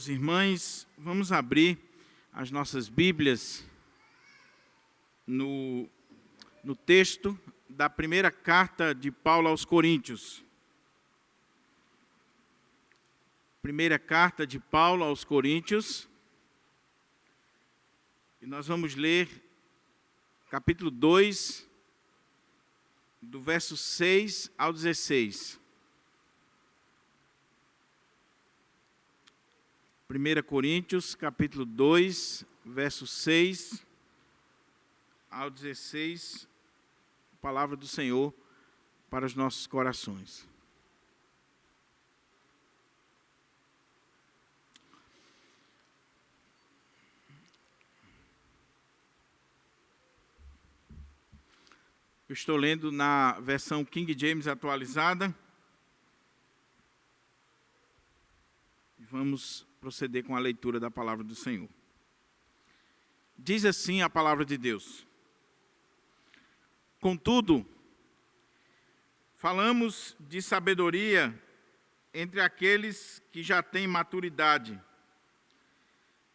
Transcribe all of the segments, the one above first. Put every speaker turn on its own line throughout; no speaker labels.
Irmãs, vamos abrir as nossas Bíblias no texto da primeira carta de Paulo aos Coríntios. Primeira carta de Paulo aos Coríntios. E nós vamos ler capítulo 2, do verso 6 ao 16. 1 Coríntios, capítulo 2, verso 6 ao 16, palavra do Senhor para os nossos corações. Eu estou lendo na versão King James atualizada. Vamos proceder com a leitura da palavra do Senhor. Diz assim a palavra de Deus: Contudo, falamos de sabedoria entre aqueles que já têm maturidade.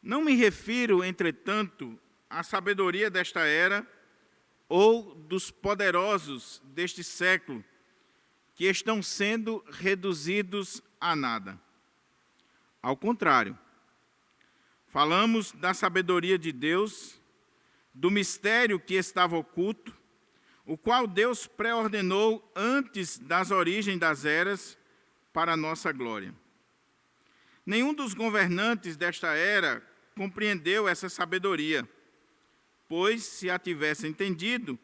Não me refiro, entretanto, à sabedoria desta era ou dos poderosos deste século, que estão sendo reduzidos a nada. Ao contrário, falamos da sabedoria de Deus, do mistério que estava oculto, o qual Deus pré-ordenou antes das origens das eras para a nossa glória. Nenhum dos governantes desta era compreendeu essa sabedoria, pois, se a tivessem entendido,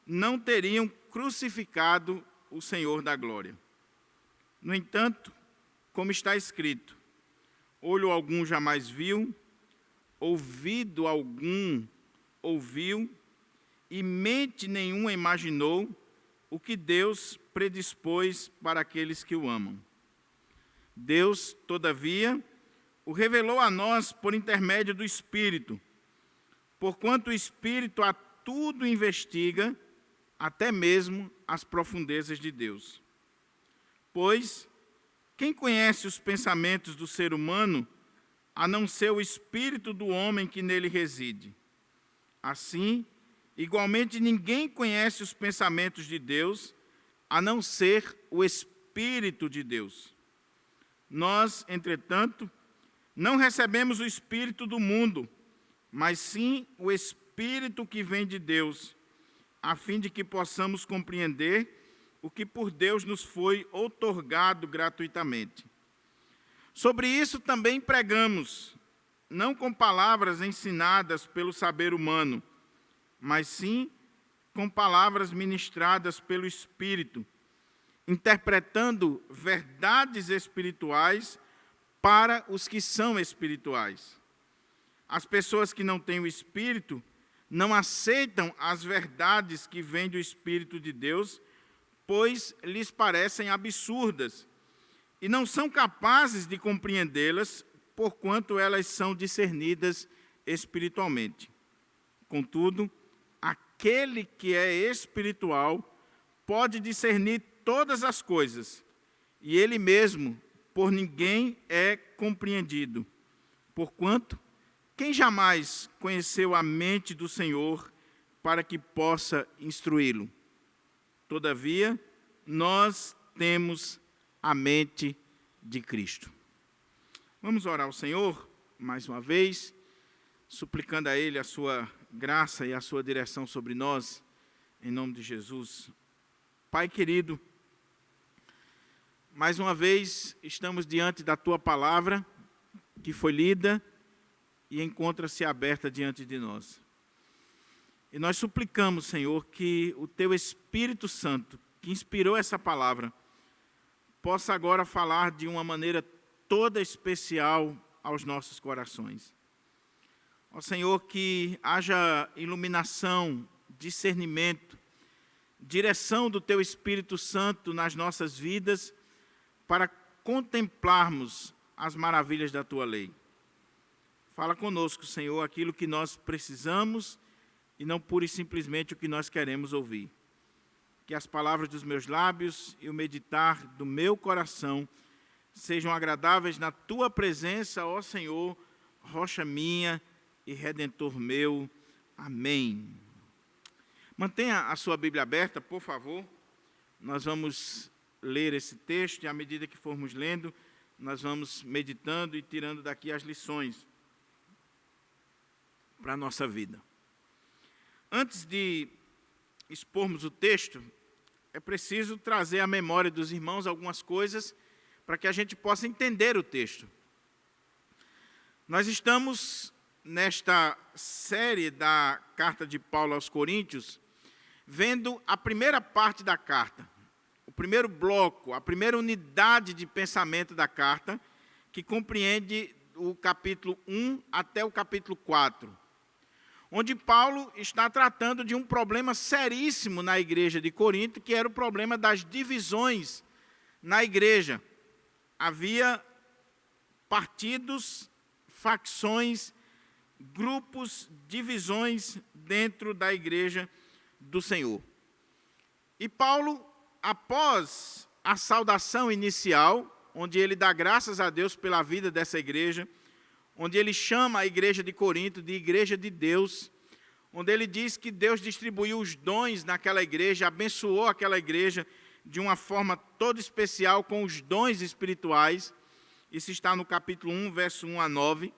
não teriam crucificado o Senhor da glória. No entanto, como está escrito, olho algum jamais viu, ouvido algum ouviu, e mente nenhuma imaginou o que Deus predispôs para aqueles que o amam. Deus, todavia, o revelou a nós por intermédio do Espírito, porquanto o Espírito a tudo investiga, até mesmo as profundezas de Deus. Pois, quem conhece os pensamentos do ser humano, a não ser o espírito do homem que nele reside? Assim, igualmente ninguém conhece os pensamentos de Deus, a não ser o Espírito de Deus. Nós, entretanto, não recebemos o Espírito do mundo, mas sim o Espírito que vem de Deus, a fim de que possamos compreender o que por Deus nos foi outorgado gratuitamente. Sobre isso também pregamos, não com palavras ensinadas pelo saber humano, mas sim com palavras ministradas pelo Espírito, interpretando verdades espirituais para os que são espirituais. As pessoas que não têm o Espírito não aceitam as verdades que vêm do Espírito de Deus, pois lhes parecem absurdas, e não são capazes de compreendê-las, porquanto elas são discernidas espiritualmente. Contudo, aquele que é espiritual pode discernir todas as coisas, e ele mesmo por ninguém é compreendido. Porquanto, quem jamais conheceu a mente do Senhor para que possa instruí-lo? Todavia, nós temos a mente de Cristo. Vamos orar ao Senhor, mais uma vez, suplicando a Ele a sua graça e a sua direção sobre nós, em nome de Jesus. Pai querido, mais uma vez estamos diante da Tua palavra, que foi lida e encontra-se aberta diante de nós. E nós suplicamos, Senhor, que o Teu Espírito Santo, que inspirou essa palavra, possa agora falar de uma maneira toda especial aos nossos corações. Ó Senhor, que haja iluminação, discernimento, direção do Teu Espírito Santo nas nossas vidas, para contemplarmos as maravilhas da Tua lei. Fala conosco, Senhor, aquilo que nós precisamos e não pura e simplesmente o que nós queremos ouvir. Que as palavras dos meus lábios e o meditar do meu coração sejam agradáveis na tua presença, ó Senhor, rocha minha e redentor meu. Amém. Mantenha a sua Bíblia aberta, por favor. Nós vamos ler esse texto e, à medida que formos lendo, nós vamos meditando e tirando daqui as lições para a nossa vida. Antes de expormos o texto, é preciso trazer à memória dos irmãos algumas coisas para que a gente possa entender o texto. Nós estamos nesta série da carta de Paulo aos Coríntios, vendo a primeira parte da carta, o primeiro bloco, a primeira unidade de pensamento da carta, que compreende o capítulo 1 até o capítulo 4, onde Paulo está tratando de um problema seríssimo na igreja de Corinto, que era o problema das divisões na igreja. Havia partidos, facções, grupos, divisões dentro da igreja do Senhor. E Paulo, após a saudação inicial, onde ele dá graças a Deus pela vida dessa igreja, onde ele chama a igreja de Corinto de igreja de Deus, onde ele diz que Deus distribuiu os dons naquela igreja, abençoou aquela igreja de uma forma toda especial com os dons espirituais. Isso está no capítulo 1, verso 1 a 9.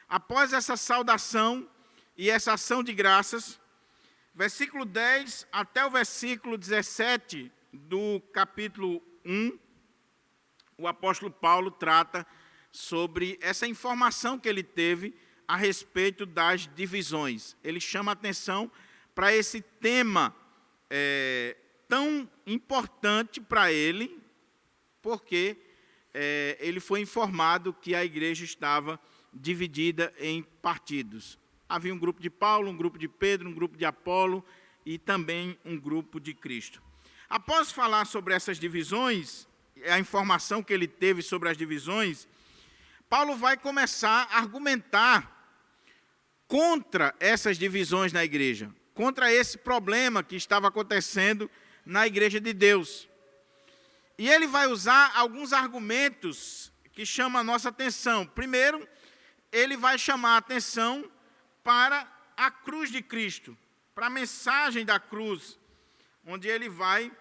Após essa saudação e essa ação de graças, versículo 10 até o versículo 17 do capítulo 1, o apóstolo Paulo trata sobre essa informação que ele teve a respeito das divisões. Ele chama a atenção para esse tema tão importante para ele, porque ele foi informado que a igreja estava dividida em partidos. Havia um grupo de Paulo, um grupo de Pedro, um grupo de Apolo e também um grupo de Cristo. Após falar sobre essas divisões, a informação que ele teve sobre as divisões, Paulo vai começar a argumentar contra essas divisões na igreja, contra esse problema que estava acontecendo na igreja de Deus. E ele vai usar alguns argumentos que chamam a nossa atenção. Primeiro, ele vai chamar a atenção para a cruz de Cristo, para a mensagem da cruz, onde ele vai,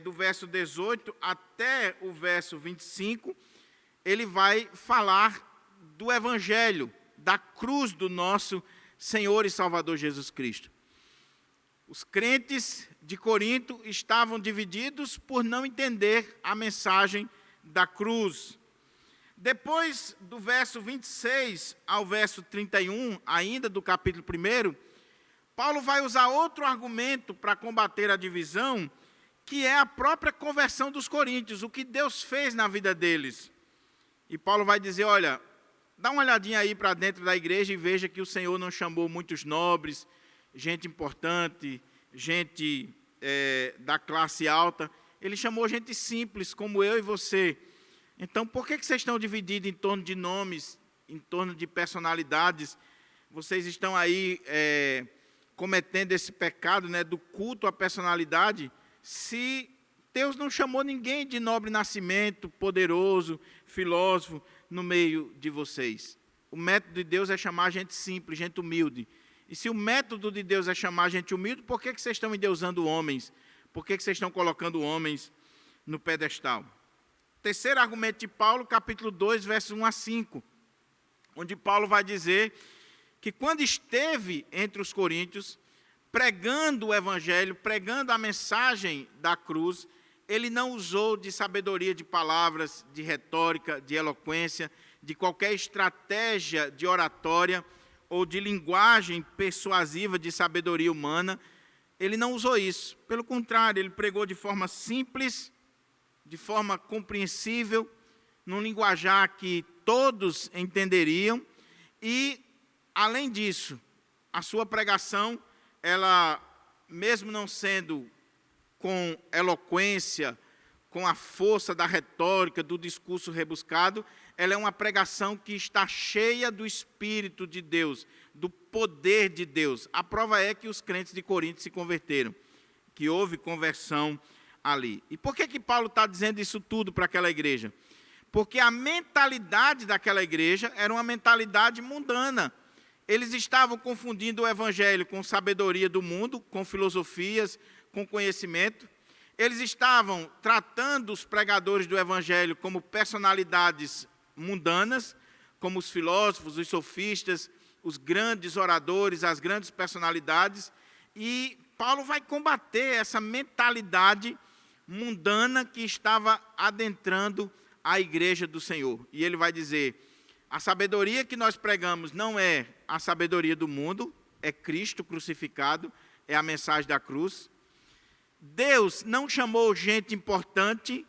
do verso 18 até o verso 25, ele vai falar do Evangelho, da cruz do nosso Senhor e Salvador Jesus Cristo. Os crentes de Corinto estavam divididos por não entender a mensagem da cruz. Depois do verso 26 ao verso 31, ainda do capítulo 1, Paulo vai usar outro argumento para combater a divisão, que é a própria conversão dos coríntios, o que Deus fez na vida deles. E Paulo vai dizer, olha, dá uma olhadinha aí para dentro da igreja e veja que o Senhor não chamou muitos nobres, gente importante, gente da classe alta. Ele chamou gente simples, como eu e você. Então, por que vocês estão divididos em torno de nomes, em torno de personalidades? Vocês estão aí cometendo esse pecado, do culto à personalidade, se Deus não chamou ninguém de nobre nascimento, poderoso, filósofo, no meio de vocês. O método de Deus é chamar gente simples, gente humilde. E se o método de Deus é chamar gente humilde, por que vocês estão endeusando homens? Por que vocês estão colocando homens no pedestal? Terceiro argumento de Paulo, capítulo 2, versos 1 a 5, onde Paulo vai dizer que quando esteve entre os coríntios, pregando o evangelho, pregando a mensagem da cruz, ele não usou de sabedoria de palavras, de retórica, de eloquência, de qualquer estratégia de oratória ou de linguagem persuasiva de sabedoria humana. Ele não usou isso. Pelo contrário, ele pregou de forma simples, de forma compreensível, num linguajar que todos entenderiam. E, além disso, a sua pregação, ela, mesmo não sendo com eloquência, com a força da retórica, do discurso rebuscado, ela é uma pregação que está cheia do Espírito de Deus, do poder de Deus. A prova é que os crentes de Corinto se converteram, que houve conversão ali. E por que Paulo está dizendo isso tudo para aquela igreja? porque a mentalidade daquela igreja era uma mentalidade mundana. Eles estavam confundindo o evangelho com sabedoria do mundo, com filosofias, com conhecimento. Eles estavam tratando os pregadores do evangelho como personalidades mundanas, como os filósofos, os sofistas, os grandes oradores, as grandes personalidades. E Paulo vai combater essa mentalidade mundana que estava adentrando a igreja do Senhor. E ele vai dizer: a sabedoria que nós pregamos não é a sabedoria do mundo, é Cristo crucificado, é a mensagem da cruz. Deus não chamou gente importante,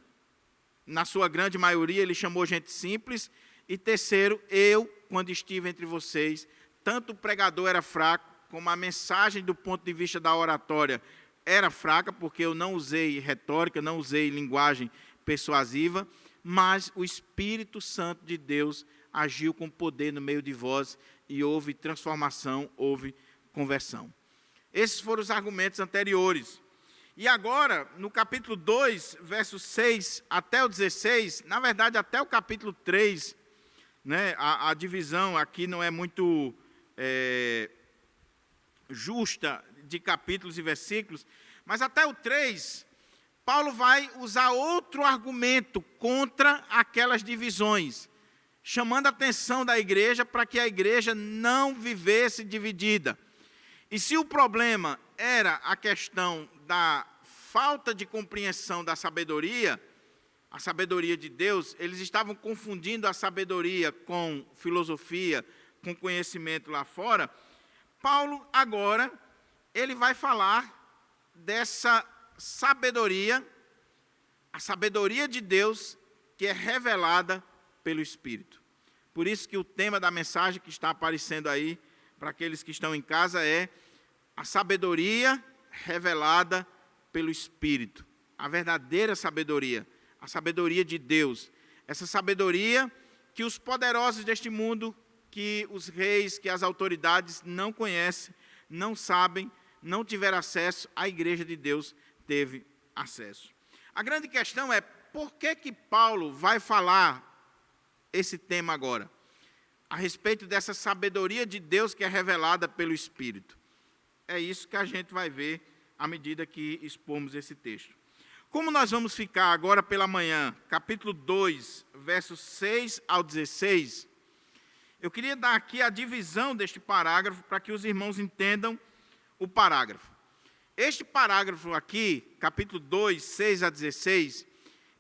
na sua grande maioria, ele chamou gente simples. E terceiro, eu, quando estive entre vocês, tanto o pregador era fraco, como a mensagem do ponto de vista da oratória era fraca, porque eu não usei retórica, não usei linguagem persuasiva, mas o Espírito Santo de Deus agiu com poder no meio de vós e houve transformação, houve conversão. Esses foram os argumentos anteriores. E agora, no capítulo 2, versos 6 até o 16, na verdade até o capítulo 3, né, a divisão aqui não é muito justa de capítulos e versículos, mas até o 3, Paulo vai usar outro argumento contra aquelas divisões, chamando a atenção da igreja para que a igreja não vivesse dividida. E se o problema era a questão da falta de compreensão da sabedoria, a sabedoria de Deus, eles estavam confundindo a sabedoria com filosofia, com conhecimento lá fora. Paulo agora, ele vai falar dessa sabedoria, a sabedoria de Deus que é revelada pelo Espírito. Por isso que o tema da mensagem que está aparecendo aí, para aqueles que estão em casa, é a sabedoria revelada pelo Espírito. A verdadeira sabedoria, a sabedoria de Deus. Essa sabedoria que os poderosos deste mundo, que os reis, que as autoridades não conhecem, não sabem, não tiveram acesso, a igreja de Deus teve acesso. A grande questão é, por que Paulo vai falar esse tema agora? A respeito dessa sabedoria de Deus que é revelada pelo Espírito. É isso que a gente vai ver à medida que expomos esse texto. Como nós vamos ficar agora pela manhã, capítulo 2, versos 6 ao 16, eu queria dar aqui a divisão deste parágrafo para que os irmãos entendam o parágrafo. Este parágrafo aqui, capítulo 2, 6 a 16,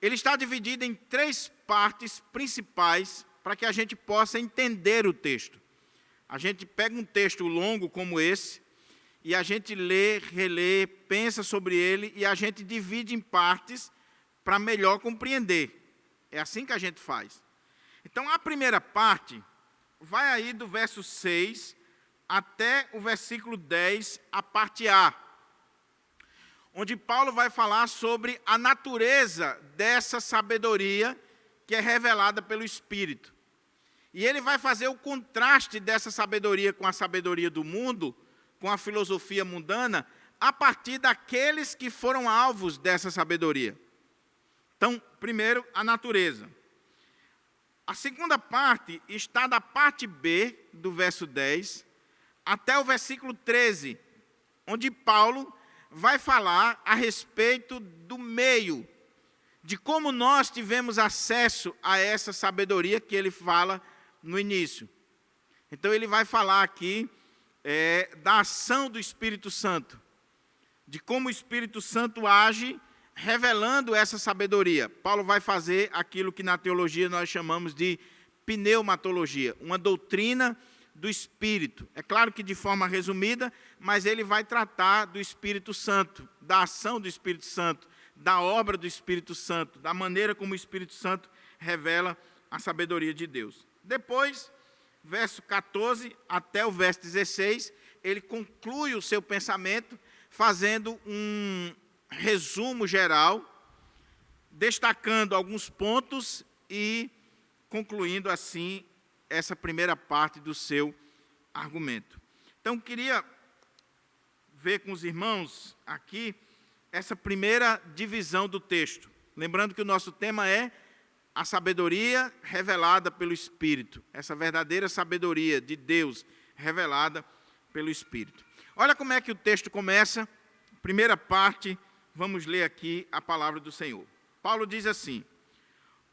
ele está dividido em 3 partes principais para que a gente possa entender o texto. A gente pega um texto longo como esse, e a gente lê, relê, pensa sobre ele, e a gente divide em partes para melhor compreender. É assim que a gente faz. Então, a primeira parte vai aí do verso 6 até o versículo 10, a parte A, onde Paulo vai falar sobre a natureza dessa sabedoria que é revelada pelo Espírito. E ele vai fazer o contraste dessa sabedoria com a sabedoria do mundo, com a filosofia mundana, a partir daqueles que foram alvos dessa sabedoria. Então, primeiro, a natureza. A segunda parte está da parte B, do verso 10, até o versículo 13, onde Paulo vai falar a respeito do meio, de como nós tivemos acesso a essa sabedoria que ele fala no início. Então, ele vai falar aqui da ação do Espírito Santo, de como o Espírito Santo age, revelando essa sabedoria. Paulo vai fazer aquilo que na teologia nós chamamos de pneumatologia, uma doutrina do Espírito. É claro que de forma resumida, mas ele vai tratar do Espírito Santo, da ação do Espírito Santo, da obra do Espírito Santo, da maneira como o Espírito Santo revela a sabedoria de Deus. Depois, verso 14 até o verso 16, ele conclui o seu pensamento fazendo um resumo geral, destacando alguns pontos e concluindo assim essa primeira parte do seu argumento. Então, queria ver com os irmãos aqui essa primeira divisão do texto. Lembrando que o nosso tema é a sabedoria revelada pelo Espírito, essa verdadeira sabedoria de Deus revelada pelo Espírito. Olha como é que o texto começa. Primeira parte, vamos ler aqui a palavra do Senhor. Paulo diz assim: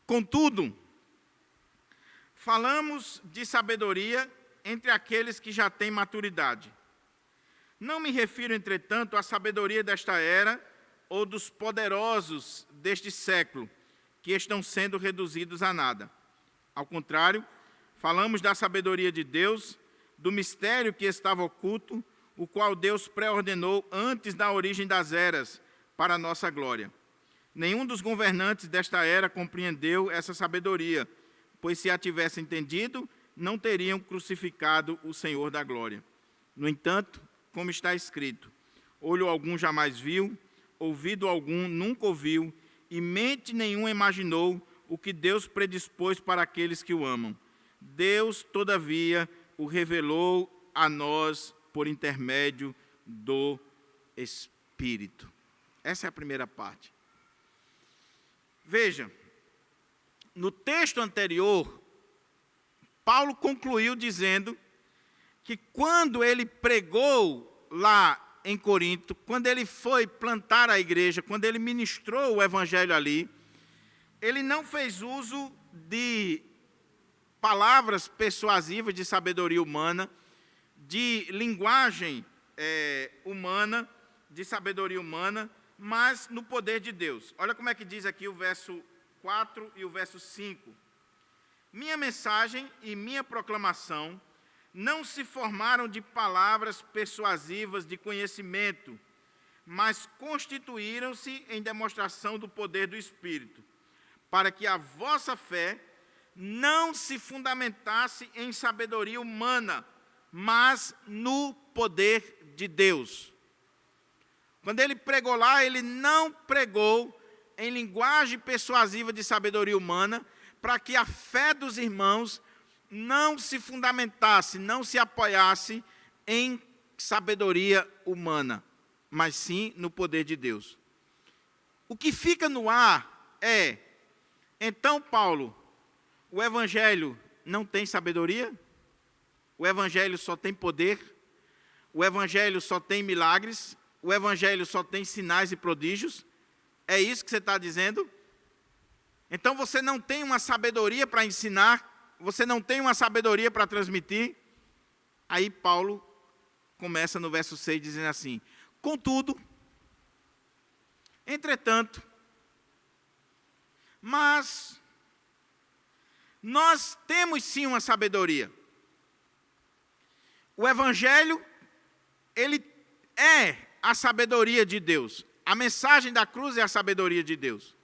contudo, falamos de sabedoria entre aqueles que já têm maturidade. Não me refiro, entretanto, à sabedoria desta era ou dos poderosos deste século, que estão sendo reduzidos a nada. Ao contrário, falamos da sabedoria de Deus, do mistério que estava oculto, o qual Deus pré-ordenou antes da origem das eras, para a nossa glória. Nenhum dos governantes desta era compreendeu essa sabedoria, pois se a tivessem entendido, não teriam crucificado o Senhor da glória. No entanto, como está escrito, olho algum jamais viu, ouvido algum nunca ouviu, e mente nenhuma imaginou o que Deus predispôs para aqueles que o amam. Deus, todavia, o revelou a nós por intermédio do Espírito. Essa é a primeira parte. Veja, no texto anterior, Paulo concluiu dizendo que quando ele pregou lá em Corinto, quando ele foi plantar a igreja, quando ele ministrou o evangelho ali, ele não fez uso de palavras persuasivas de sabedoria humana, de linguagem humana, de sabedoria humana, mas no poder de Deus. Olha como é que diz aqui o verso 4 e o verso 5. Minha mensagem e minha proclamação não se formaram de palavras persuasivas de conhecimento, mas constituíram-se em demonstração do poder do Espírito, para que a vossa fé não se fundamentasse em sabedoria humana, mas no poder de Deus. Quando ele pregou lá, ele não pregou em linguagem persuasiva de sabedoria humana, para que a fé dos irmãos não se fundamentasse, não se apoiasse em sabedoria humana, mas sim no poder de Deus. O que fica no ar é, então, Paulo, o Evangelho não tem sabedoria? O Evangelho só tem poder? O Evangelho só tem milagres? O Evangelho só tem sinais e prodígios? É isso que você está dizendo? Então você não tem uma sabedoria para ensinar? Você não tem uma sabedoria para transmitir? Aí Paulo começa no verso 6 dizendo assim: contudo, entretanto, mas nós temos sim uma sabedoria. O Evangelho, ele é a sabedoria de Deus. A mensagem da cruz é a sabedoria de Deus.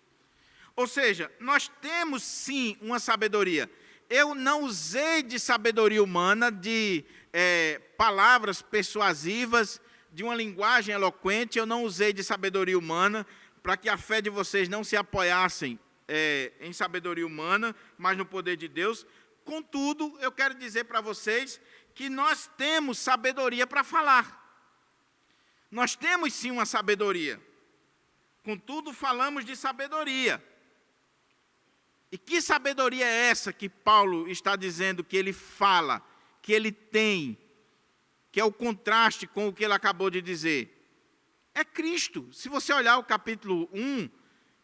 Ou seja, nós temos sim uma sabedoria. Eu não usei de sabedoria humana, de palavras persuasivas, de uma linguagem eloquente. Eu não usei de sabedoria humana para que a fé de vocês não se apoiassem em sabedoria humana, mas no poder de Deus. Contudo, eu quero dizer para vocês que nós temos sabedoria para falar. Nós temos sim uma sabedoria. Contudo, falamos de sabedoria. E que sabedoria é essa que Paulo está dizendo que ele fala, que ele tem, que é o contraste com o que ele acabou de dizer? É Cristo. Se você olhar o capítulo 1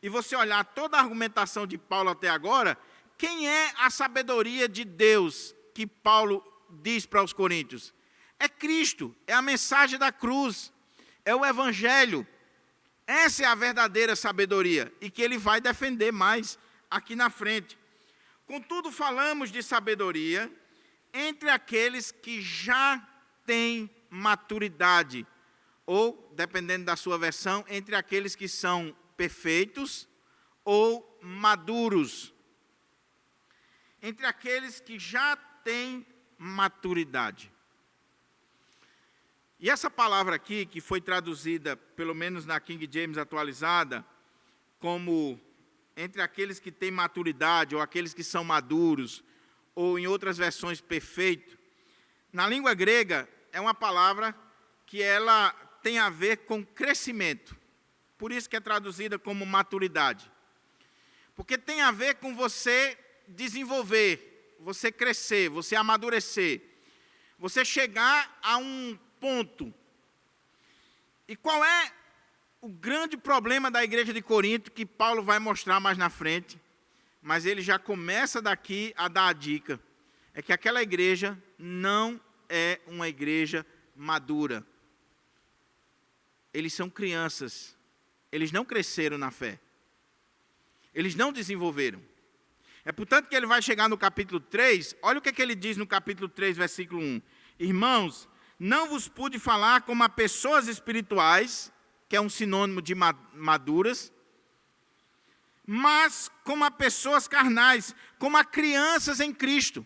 e você olhar toda a argumentação de Paulo até agora, quem é a sabedoria de Deus que Paulo diz para os coríntios? É Cristo, é a mensagem da cruz, é o Evangelho. Essa é a verdadeira sabedoria e que ele vai defender mais aqui na frente. Contudo, falamos de sabedoria entre aqueles que já têm maturidade, ou, dependendo da sua versão, entre aqueles que são perfeitos ou maduros. Entre aqueles que já têm maturidade. E essa palavra aqui, que foi traduzida, pelo menos na King James atualizada, como entre aqueles que têm maturidade, ou aqueles que são maduros, ou em outras versões, perfeito, na língua grega, é uma palavra que ela tem a ver com crescimento. Por isso que é traduzida como maturidade. Porque tem a ver com você desenvolver, você crescer, você amadurecer, você chegar a um ponto. E qual é o grande problema da igreja de Corinto, que Paulo vai mostrar mais na frente, mas ele já começa daqui a dar a dica, é que aquela igreja não é uma igreja madura. Eles são crianças, eles não cresceram na fé, eles não desenvolveram. É portanto que ele vai chegar no capítulo 3, olha o que ele diz no capítulo 3, versículo 1. Irmãos, não vos pude falar como a pessoas espirituais, que é um sinônimo de maduras, mas como a pessoas carnais, como a crianças em Cristo.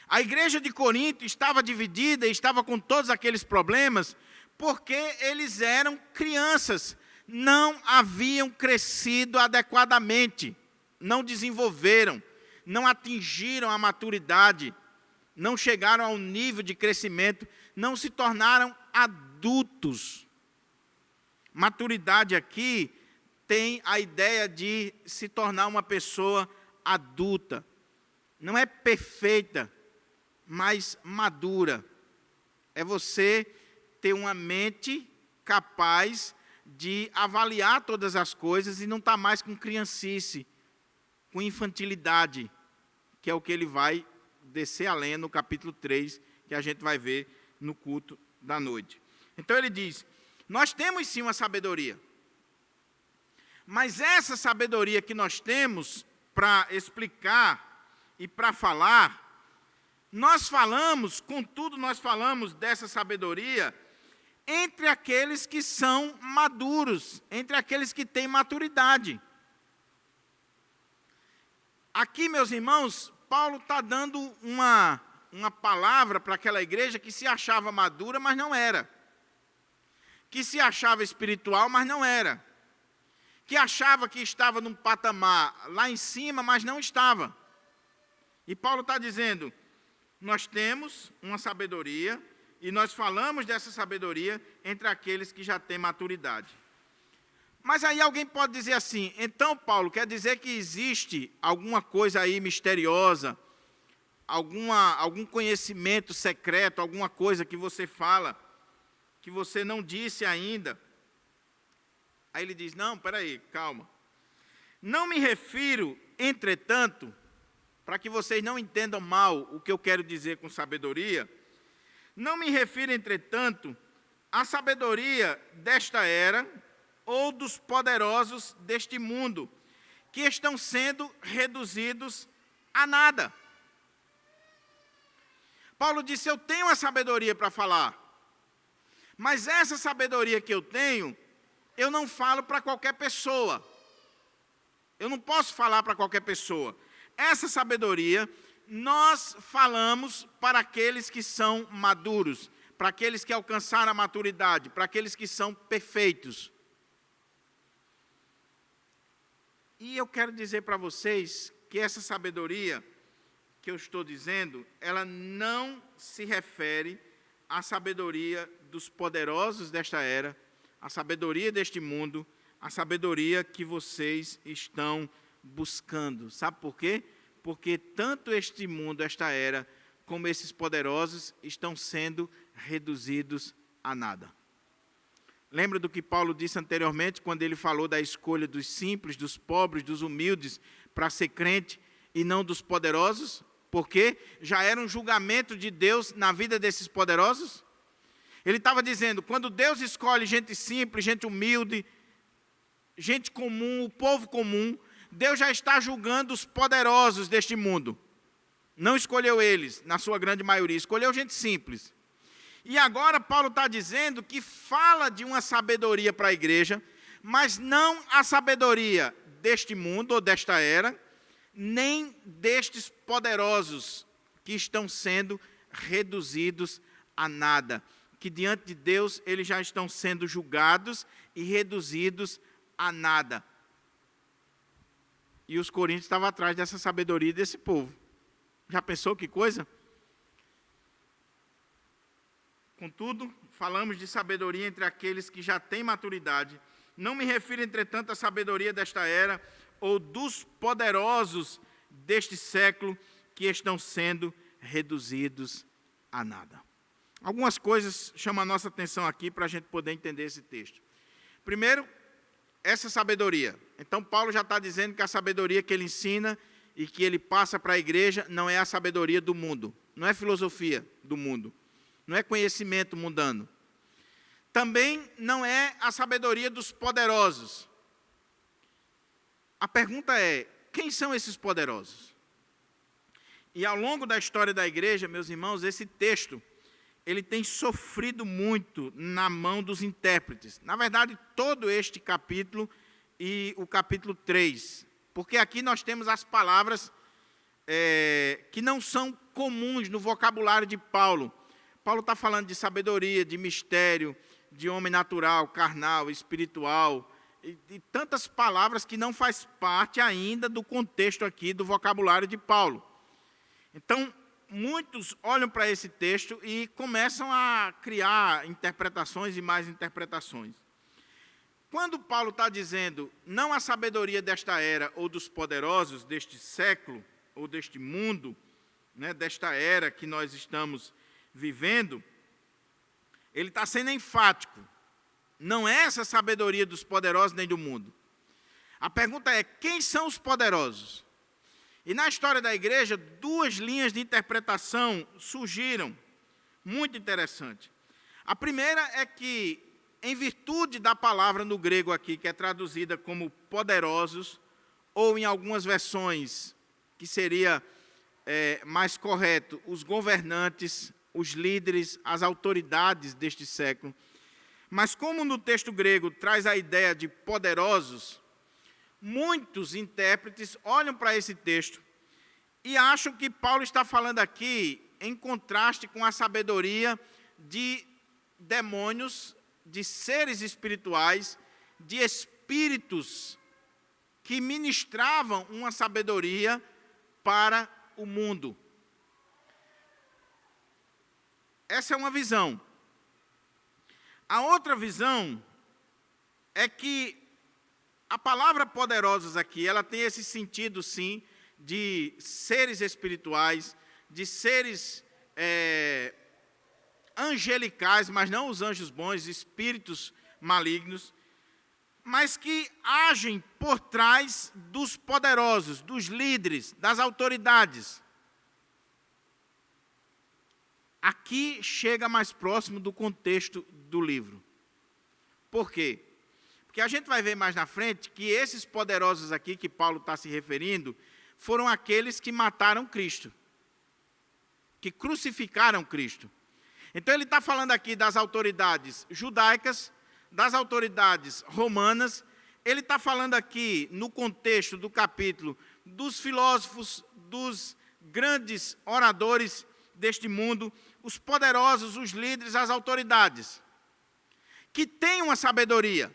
A igreja de Corinto estava dividida, estava com todos aqueles problemas, porque eles eram crianças, não haviam crescido adequadamente, não desenvolveram, não atingiram a maturidade, não chegaram ao nível de crescimento, não se tornaram adultos. Maturidade aqui tem a ideia de se tornar uma pessoa adulta. Não é perfeita, mas madura. É você ter uma mente capaz de avaliar todas as coisas e não estar mais com criancice, com infantilidade, que é o que ele vai descer a lenha no capítulo 3, que a gente vai ver no culto da noite. Então ele diz, nós temos sim uma sabedoria, mas essa sabedoria que nós temos para explicar e para falar, contudo nós falamos dessa sabedoria entre aqueles que são maduros, entre aqueles que têm maturidade. Aqui, meus irmãos, Paulo está dando uma palavra para aquela igreja que se achava madura, mas não era. Que se achava espiritual, mas não era. Que achava que estava num patamar lá em cima, mas não estava. E Paulo está dizendo, nós temos uma sabedoria, e nós falamos dessa sabedoria entre aqueles que já têm maturidade. Mas aí alguém pode dizer assim, então, Paulo, quer dizer que existe alguma coisa aí misteriosa, algum conhecimento secreto, alguma coisa que você fala, que você não disse ainda? Aí ele diz, não, peraí, calma. Não me refiro, entretanto, para que vocês não entendam mal o que eu quero dizer com sabedoria, não me refiro, entretanto, à sabedoria desta era ou dos poderosos deste mundo, que estão sendo reduzidos a nada. Paulo disse, eu tenho a sabedoria para falar, mas essa sabedoria que eu tenho, eu não falo para qualquer pessoa. Eu não posso falar para qualquer pessoa. Essa sabedoria nós falamos para aqueles que são maduros, para aqueles que alcançaram a maturidade, para aqueles que são perfeitos. E eu quero dizer para vocês que essa sabedoria que eu estou dizendo, ela não se refere à sabedoria dos poderosos desta era, à sabedoria deste mundo, à sabedoria que vocês estão buscando. Sabe por quê? Porque tanto este mundo, esta era, como esses poderosos estão sendo reduzidos a nada. Lembra do que Paulo disse anteriormente, quando ele falou da escolha dos simples, dos pobres, dos humildes, para ser crente, e não dos poderosos? Porque já era um julgamento de Deus na vida desses poderosos? Ele estava dizendo, quando Deus escolhe gente simples, gente humilde, gente comum, o povo comum, Deus já está julgando os poderosos deste mundo. Não escolheu eles, na sua grande maioria, escolheu gente simples. E agora Paulo está dizendo que fala de uma sabedoria para a igreja, mas não a sabedoria deste mundo ou desta era, nem destes poderosos que estão sendo reduzidos a nada. Que diante de Deus eles já estão sendo julgados e reduzidos a nada. E os coríntios estavam atrás dessa sabedoria desse povo. Já pensou que coisa? Contudo, falamos de sabedoria entre aqueles que já têm maturidade, Não me refiro, entretanto, à sabedoria desta era ou dos poderosos deste século que estão sendo reduzidos a nada. Algumas coisas chamam a nossa atenção aqui para a gente poder entender esse texto. Primeiro, essa sabedoria. Então, Paulo já está dizendo que a sabedoria que ele ensina e que ele passa para a igreja não é a sabedoria do mundo, não é filosofia do mundo, não é conhecimento mundano. Também não é a sabedoria dos poderosos. A pergunta é, quem são esses poderosos? E ao longo da história da igreja, meus irmãos, esse texto, ele tem sofrido muito na mão dos intérpretes. Na verdade, todo este capítulo e o capítulo 3. Porque aqui nós temos as palavras que não são comuns no vocabulário de Paulo. Paulo está falando de sabedoria, de mistério, de homem natural, carnal, espiritual, e tantas palavras que não faz parte ainda do contexto aqui do vocabulário de Paulo. Então, muitos olham para esse texto e começam a criar interpretações e mais interpretações. Quando Paulo está dizendo, não a sabedoria desta era ou dos poderosos deste século, ou deste mundo, né, desta era que nós estamos vivendo, ele está sendo enfático. Não é essa sabedoria dos poderosos nem do mundo. A pergunta é, quem são os poderosos? E na história da igreja, duas linhas de interpretação surgiram, muito interessante. A primeira é que, em virtude da palavra no grego aqui, que é traduzida como poderosos, ou em algumas versões, que seria mais correto, os governantes, os líderes, as autoridades deste século. Mas como no texto grego traz a ideia de poderosos, muitos intérpretes olham para esse texto e acham que Paulo está falando aqui em contraste com a sabedoria de demônios, de seres espirituais, de espíritos que ministravam uma sabedoria para o mundo. Essa é uma visão. A outra visão é que a palavra poderosos aqui, ela tem esse sentido, sim, de seres espirituais, de seres angelicais, mas não os anjos bons, espíritos malignos, mas que agem por trás dos poderosos, dos líderes, das autoridades. Aqui chega mais próximo do contexto do livro. Por quê? Porque a gente vai ver mais na frente que esses poderosos aqui que Paulo está se referindo foram aqueles que mataram Cristo, que crucificaram Cristo. Então ele está falando aqui das autoridades judaicas, das autoridades romanas, ele está falando aqui no contexto do capítulo dos filósofos, dos grandes oradores deste mundo, os poderosos, os líderes, as autoridades, que têm uma sabedoria,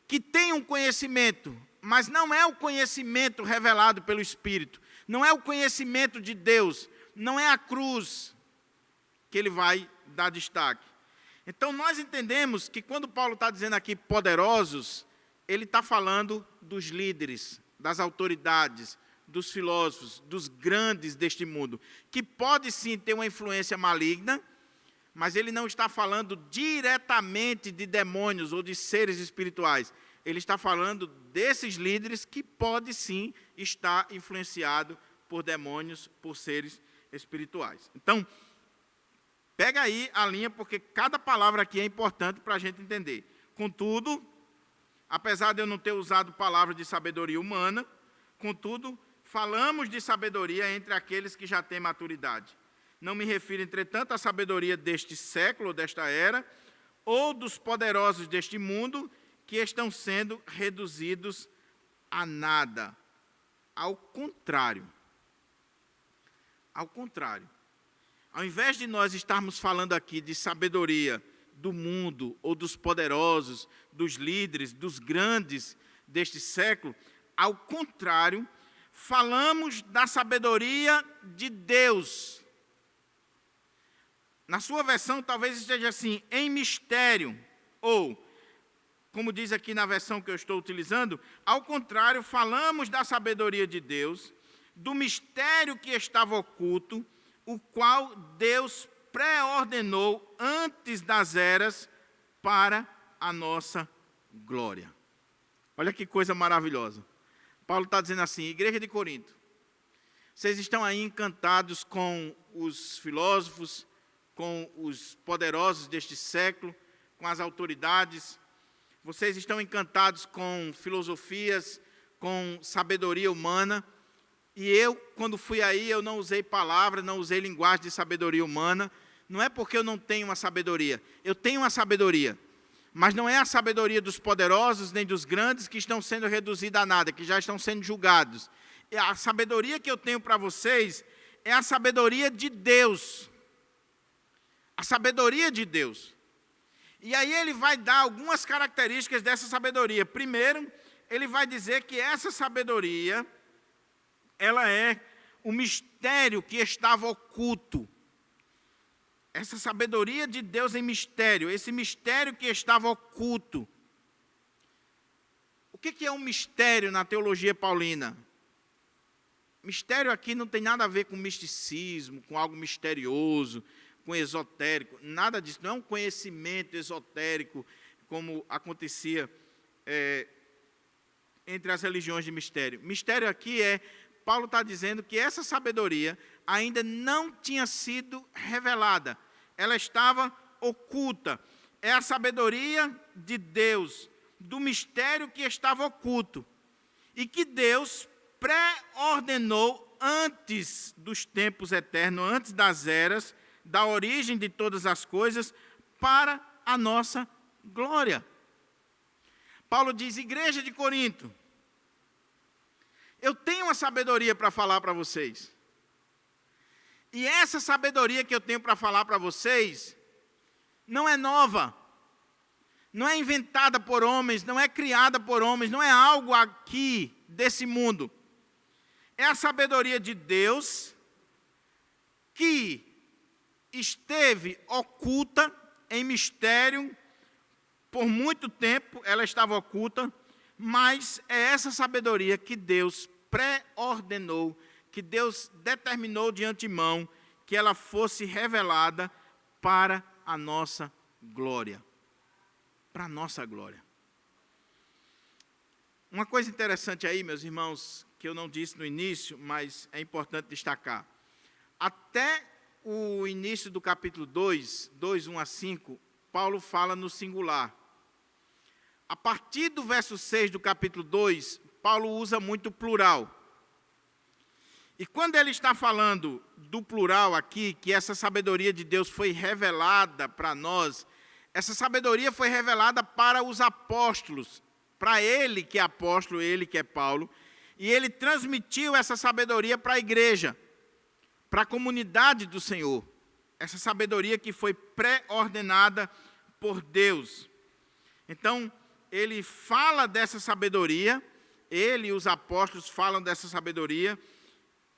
que têm um conhecimento, mas não é o conhecimento revelado pelo Espírito, não é o conhecimento de Deus, não é a cruz que ele vai dar destaque. Então nós entendemos que quando Paulo está dizendo aqui poderosos, ele está falando dos líderes, das autoridades, dos filósofos, dos grandes deste mundo, que pode sim ter uma influência maligna, mas ele não está falando diretamente de demônios ou de seres espirituais. Ele está falando desses líderes que pode sim estar influenciado por demônios, por seres espirituais. Então, pega aí a linha, porque cada palavra aqui é importante para a gente entender. Contudo, apesar de eu não ter usado palavra de sabedoria humana, contudo, falamos de sabedoria entre aqueles que já têm maturidade. Não me refiro, entretanto, à sabedoria deste século, desta era, ou dos poderosos deste mundo, que estão sendo reduzidos a nada. Ao contrário. Ao contrário. Ao invés de nós estarmos falando aqui de sabedoria do mundo, ou dos poderosos, dos líderes, dos grandes deste século, ao contrário, falamos da sabedoria de Deus. Na sua versão, talvez esteja assim, em mistério, ou como diz aqui na versão que eu estou utilizando, ao contrário, falamos da sabedoria de Deus, do mistério que estava oculto, o qual Deus pré-ordenou antes das eras para a nossa glória. Olha que coisa maravilhosa. Paulo está dizendo assim, igreja de Corinto, vocês estão aí encantados com os filósofos, com os poderosos deste século, com as autoridades, vocês estão encantados com filosofias, com sabedoria humana, e eu, quando fui aí, eu não usei palavras, não usei linguagem de sabedoria humana, não é porque eu não tenho uma sabedoria, eu tenho uma sabedoria, mas não é a sabedoria dos poderosos, nem dos grandes que estão sendo reduzida a nada, que já estão sendo julgados. A sabedoria que eu tenho para vocês é a sabedoria de Deus. A sabedoria de Deus. E aí ele vai dar algumas características dessa sabedoria. Primeiro, ele vai dizer que essa sabedoria, ela é o mistério que estava oculto. Essa sabedoria de Deus em mistério, esse mistério que estava oculto. O que é um mistério na teologia paulina? Mistério aqui não tem nada a ver com misticismo, com algo misterioso, com esotérico, nada disso. Não é um conhecimento esotérico, como acontecia entre as religiões de mistério. Mistério aqui Paulo está dizendo que essa sabedoria ainda não tinha sido revelada. Ela estava oculta. É a sabedoria de Deus, do mistério que estava oculto. E que Deus pré-ordenou antes dos tempos eternos, antes das eras, da origem de todas as coisas, para a nossa glória. Paulo diz, igreja de Corinto, eu tenho uma sabedoria para falar para vocês. E essa sabedoria que eu tenho para falar para vocês, não é nova, não é inventada por homens, não é criada por homens, não é algo aqui desse mundo. É a sabedoria de Deus que esteve oculta em mistério por muito tempo, ela estava oculta, mas é essa sabedoria que Deus pré-ordenou, que Deus determinou de antemão que ela fosse revelada para a nossa glória. Para a nossa glória. Uma coisa interessante aí, meus irmãos, que eu não disse no início, mas é importante destacar. Até o início do capítulo 2, 1 a 5, Paulo fala no singular. A partir do verso 6 do capítulo 2, Paulo usa muito plural. E quando ele está falando do plural aqui, que essa sabedoria de Deus foi revelada para nós, essa sabedoria foi revelada para os apóstolos, para ele que é apóstolo, ele que é Paulo, e ele transmitiu essa sabedoria para a igreja, para a comunidade do Senhor. Essa sabedoria que foi pré-ordenada por Deus. Então, ele fala dessa sabedoria, ele e os apóstolos falam dessa sabedoria,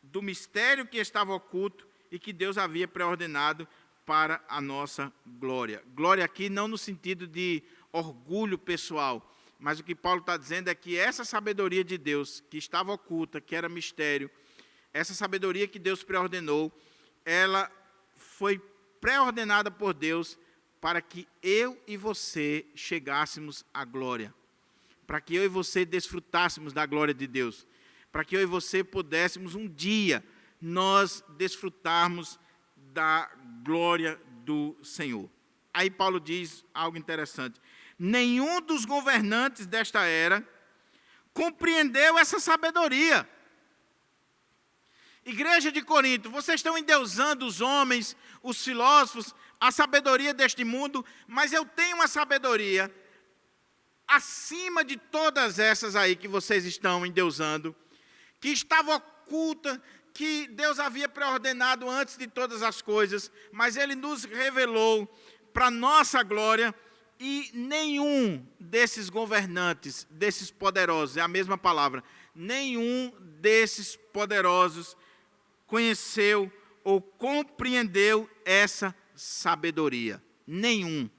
do mistério que estava oculto e que Deus havia pré-ordenado para a nossa glória. Glória aqui não no sentido de orgulho pessoal, mas o que Paulo está dizendo é que essa sabedoria de Deus, que estava oculta, que era mistério, essa sabedoria que Deus pré-ordenou, ela foi pré-ordenada por Deus para que eu e você chegássemos à glória, para que eu e você desfrutássemos da glória de Deus, para que eu e você pudéssemos um dia nós desfrutarmos da glória do Senhor. Aí Paulo diz algo interessante. Nenhum dos governantes desta era compreendeu essa sabedoria. Igreja de Corinto, vocês estão endeusando os homens, os filósofos, a sabedoria deste mundo, mas eu tenho uma sabedoria acima de todas essas aí que vocês estão endeusando, que estava oculta, que Deus havia preordenado antes de todas as coisas, mas Ele nos revelou para nossa glória, e nenhum desses governantes, desses poderosos, é a mesma palavra, nenhum desses poderosos conheceu ou compreendeu essa sabedoria. Nenhum.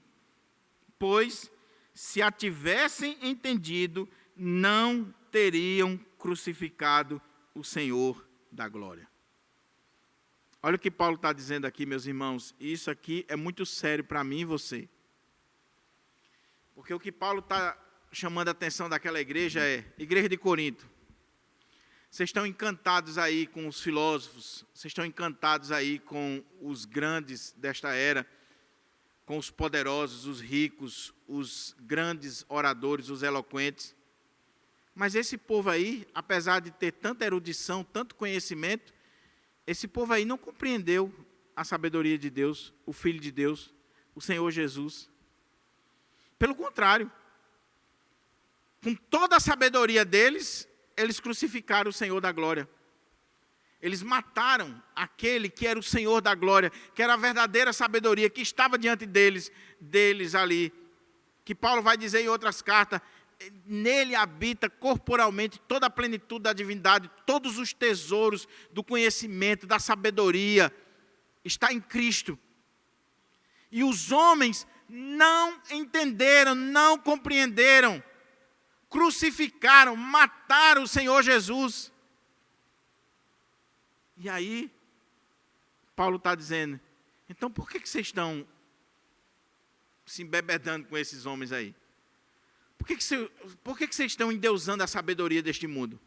Pois, se a tivessem entendido, não teriam crucificado o Senhor da glória. Olha o que Paulo está dizendo aqui, meus irmãos. Isso aqui é muito sério para mim e você. Porque o que Paulo está chamando a atenção daquela igreja é, igreja de Corinto, vocês estão encantados aí com os filósofos, vocês estão encantados aí com os grandes desta era, com os poderosos, os ricos, os grandes oradores, os eloquentes. Mas esse povo aí, apesar de ter tanta erudição, tanto conhecimento, esse povo aí não compreendeu a sabedoria de Deus, o Filho de Deus, o Senhor Jesus. Pelo contrário, com toda a sabedoria deles, eles crucificaram o Senhor da glória. Eles mataram aquele que era o Senhor da glória, que era a verdadeira sabedoria, que estava diante deles ali. Que Paulo vai dizer em outras cartas, nele habita corporalmente toda a plenitude da divindade, todos os tesouros do conhecimento, da sabedoria, está em Cristo. E os homens não entenderam, não compreenderam, crucificaram, mataram o Senhor Jesus. E aí, Paulo está dizendo, então por que vocês estão se embebedando com esses homens aí? Por que vocês estão endeusando a sabedoria deste mundo?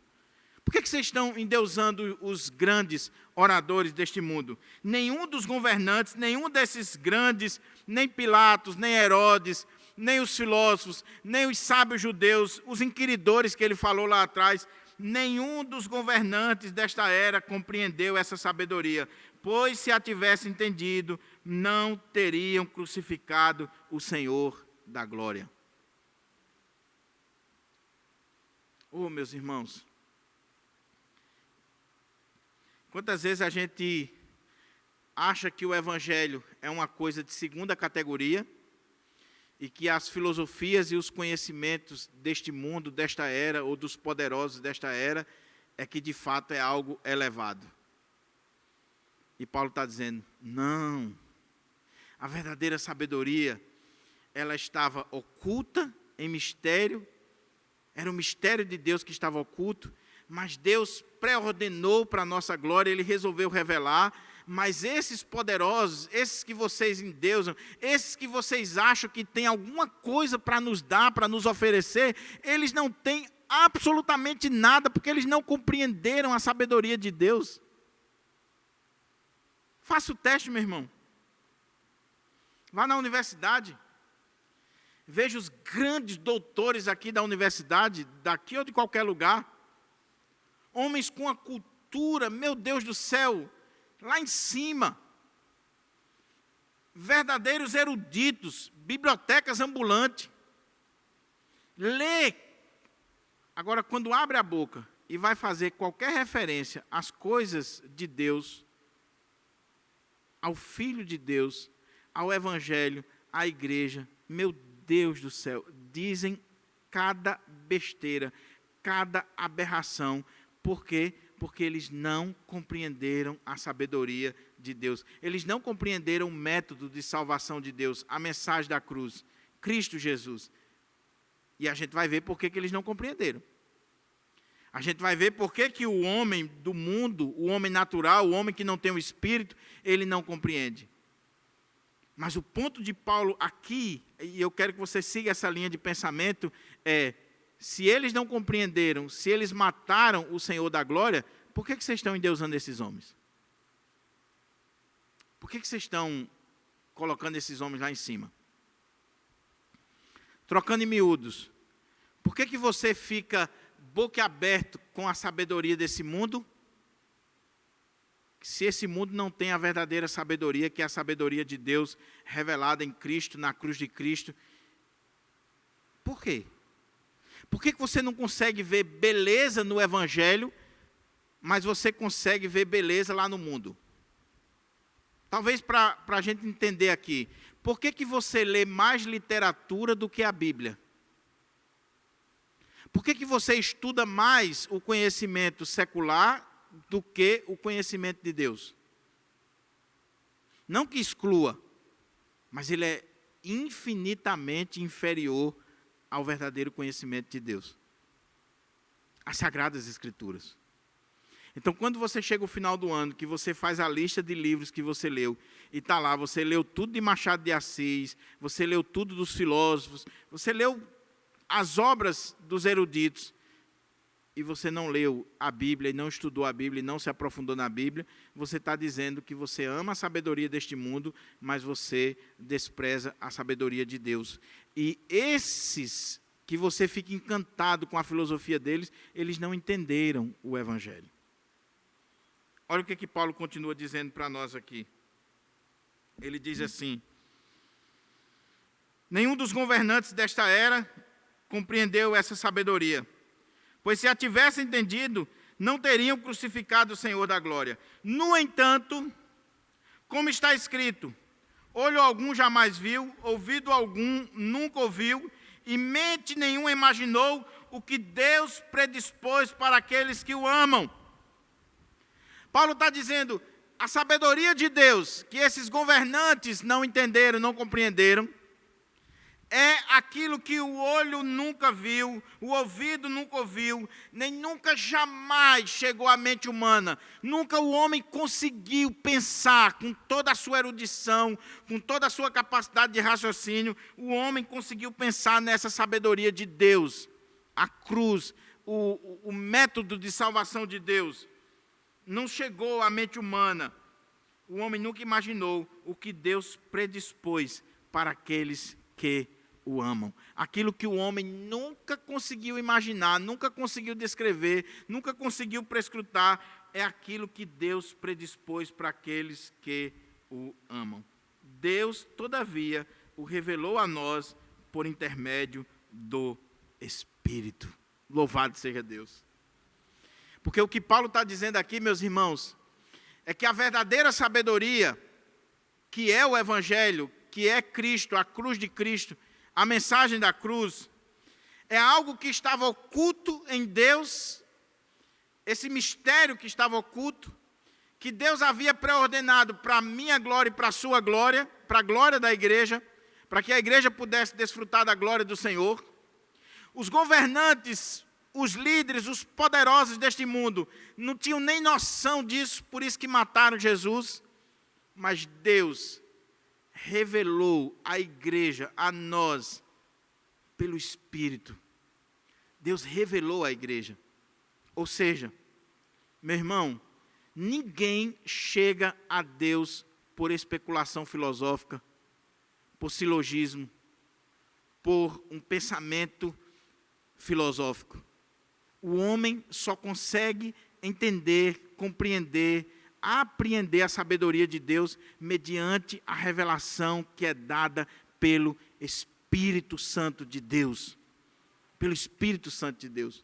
Por que vocês estão endeusando os grandes oradores deste mundo? Nenhum dos governantes, nenhum desses grandes, nem Pilatos, nem Herodes, nem os filósofos, nem os sábios judeus, os inquiridores que ele falou lá atrás, nenhum dos governantes desta era compreendeu essa sabedoria, pois se a tivessem entendido, não teriam crucificado o Senhor da glória. Oh, meus irmãos, quantas vezes a gente acha que o Evangelho é uma coisa de segunda categoria e que as filosofias e os conhecimentos deste mundo, desta era, ou dos poderosos desta era, é que de fato é algo elevado. E Paulo está dizendo, não, a verdadeira sabedoria, ela estava oculta em mistério, era o mistério de Deus que estava oculto, mas Deus pré-ordenou para a nossa glória, Ele resolveu revelar, mas esses poderosos, esses que vocês endeusam, esses que vocês acham que tem alguma coisa para nos dar, para nos oferecer, eles não têm absolutamente nada, porque eles não compreenderam a sabedoria de Deus. Faça o teste, meu irmão. Vá na universidade. Veja os grandes doutores aqui da universidade, daqui ou de qualquer lugar. Homens com a cultura, meu Deus do céu, lá em cima. Verdadeiros eruditos, bibliotecas ambulantes. Lê. Agora, quando abre a boca e vai fazer qualquer referência às coisas de Deus, ao Filho de Deus, ao Evangelho, à igreja, meu Deus do céu, dizem cada besteira, cada aberração. Por quê? Porque eles não compreenderam a sabedoria de Deus. Eles não compreenderam o método de salvação de Deus, a mensagem da cruz, Cristo Jesus. E a gente vai ver por que eles não compreenderam. A gente vai ver por que o homem do mundo, o homem natural, o homem que não tem o Espírito, ele não compreende. Mas o ponto de Paulo aqui, e eu quero que você siga essa linha de pensamento, é, se eles não compreenderam, se eles mataram o Senhor da glória, por que vocês estão endeusando esses homens? Por que vocês estão colocando esses homens lá em cima? Trocando em miúdos, por que você fica boquiaberto com a sabedoria desse mundo, se esse mundo não tem a verdadeira sabedoria, que é a sabedoria de Deus revelada em Cristo, na cruz de Cristo? Por quê? Por que você não consegue ver beleza no Evangelho, mas você consegue ver beleza lá no mundo? Talvez para a gente entender aqui, por que você lê mais literatura do que a Bíblia? Por que você estuda mais o conhecimento secular do que o conhecimento de Deus? Não que exclua, mas ele é infinitamente inferior ao verdadeiro conhecimento de Deus. As Sagradas Escrituras. Então, quando você chega ao final do ano, que você faz a lista de livros que você leu, e está lá, você leu tudo de Machado de Assis, você leu tudo dos filósofos, você leu as obras dos eruditos, e você não leu a Bíblia, e não estudou a Bíblia, e não se aprofundou na Bíblia, você está dizendo que você ama a sabedoria deste mundo, mas você despreza a sabedoria de Deus. E esses que você fica encantado com a filosofia deles, eles não entenderam o Evangelho. Olha o que Paulo continua dizendo para nós aqui. Ele diz assim: nenhum dos governantes desta era compreendeu essa sabedoria, pois se a tivessem entendido, não teriam crucificado o Senhor da glória. No entanto, como está escrito, olho algum jamais viu, ouvido algum nunca ouviu, e mente nenhuma imaginou o que Deus predispôs para aqueles que o amam. Paulo está dizendo, a sabedoria de Deus, que esses governantes não entenderam, não compreenderam, é aquilo que o olho nunca viu, o ouvido nunca ouviu, nem nunca jamais chegou à mente humana. Nunca o homem conseguiu pensar com toda a sua erudição, com toda a sua capacidade de raciocínio, o homem conseguiu pensar nessa sabedoria de Deus, a cruz, o método de salvação de Deus. Não chegou à mente humana. O homem nunca imaginou o que Deus predispôs para aqueles que o amam. Aquilo que o homem nunca conseguiu imaginar, nunca conseguiu descrever, nunca conseguiu prescrutar, é aquilo que Deus predispôs para aqueles que o amam. Deus, todavia, o revelou a nós por intermédio do Espírito. Louvado seja Deus. Porque o que Paulo está dizendo aqui, meus irmãos, é que a verdadeira sabedoria, que é o Evangelho, que é Cristo, a cruz de Cristo, a mensagem da cruz, é algo que estava oculto em Deus, esse mistério que estava oculto, que Deus havia pré-ordenado para a minha glória e para a sua glória, para a glória da igreja, para que a igreja pudesse desfrutar da glória do Senhor. Os governantes, os líderes, os poderosos deste mundo, não tinham nem noção disso, por isso que mataram Jesus. Mas Deus revelou à igreja, a nós, pelo Espírito. Deus revelou à igreja. Ou seja, meu irmão, ninguém chega a Deus por especulação filosófica, por silogismo, por um pensamento filosófico. O homem só consegue entender, compreender, apreender a sabedoria de Deus mediante a revelação que é dada pelo Espírito Santo de Deus. Pelo Espírito Santo de Deus.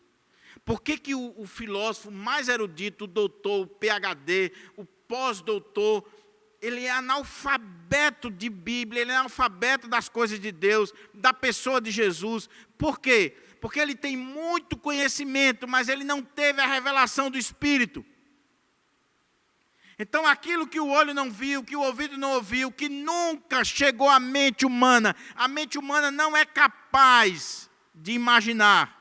Por que o filósofo mais erudito, o doutor, o PhD, o pós-doutor, ele é analfabeto de Bíblia, ele é analfabeto das coisas de Deus, da pessoa de Jesus? Por quê? Porque ele tem muito conhecimento, mas ele não teve a revelação do Espírito. Então, aquilo que o olho não viu, que o ouvido não ouviu, que nunca chegou à mente humana, a mente humana não é capaz de imaginar.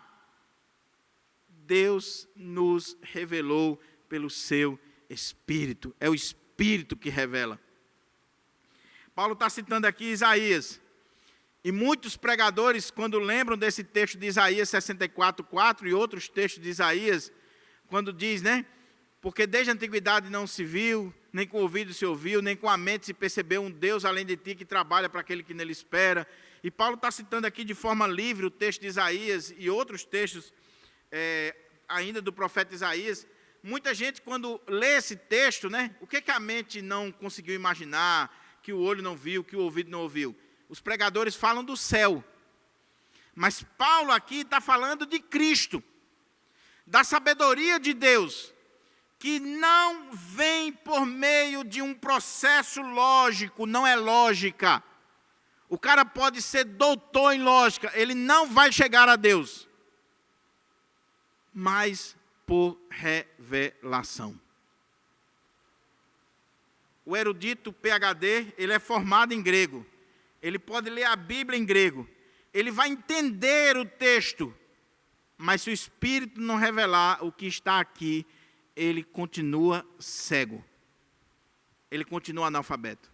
Deus nos revelou pelo seu Espírito. É o Espírito que revela. Paulo está citando aqui Isaías. E muitos pregadores, quando lembram desse texto de Isaías 64:4 e outros textos de Isaías, quando diz, né? Porque desde a antiguidade não se viu, nem com o ouvido se ouviu, nem com a mente se percebeu um Deus além de ti que trabalha para aquele que nele espera. E Paulo está citando aqui de forma livre o texto de Isaías e outros textos ainda do profeta Isaías. Muita gente, quando lê esse texto, né? O que a mente não conseguiu imaginar, que o olho não viu, que o ouvido não ouviu? Os pregadores falam do céu. Mas Paulo aqui está falando de Cristo, da sabedoria de Deus, que não vem por meio de um processo lógico, não é lógica. O cara pode ser doutor em lógica, ele não vai chegar a Deus. Mas por revelação. O erudito PhD, ele é formado em grego. Ele pode ler a Bíblia em grego. ele vai entender o texto, mas se o Espírito não revelar o que está aqui, ele continua cego. Ele continua analfabeto.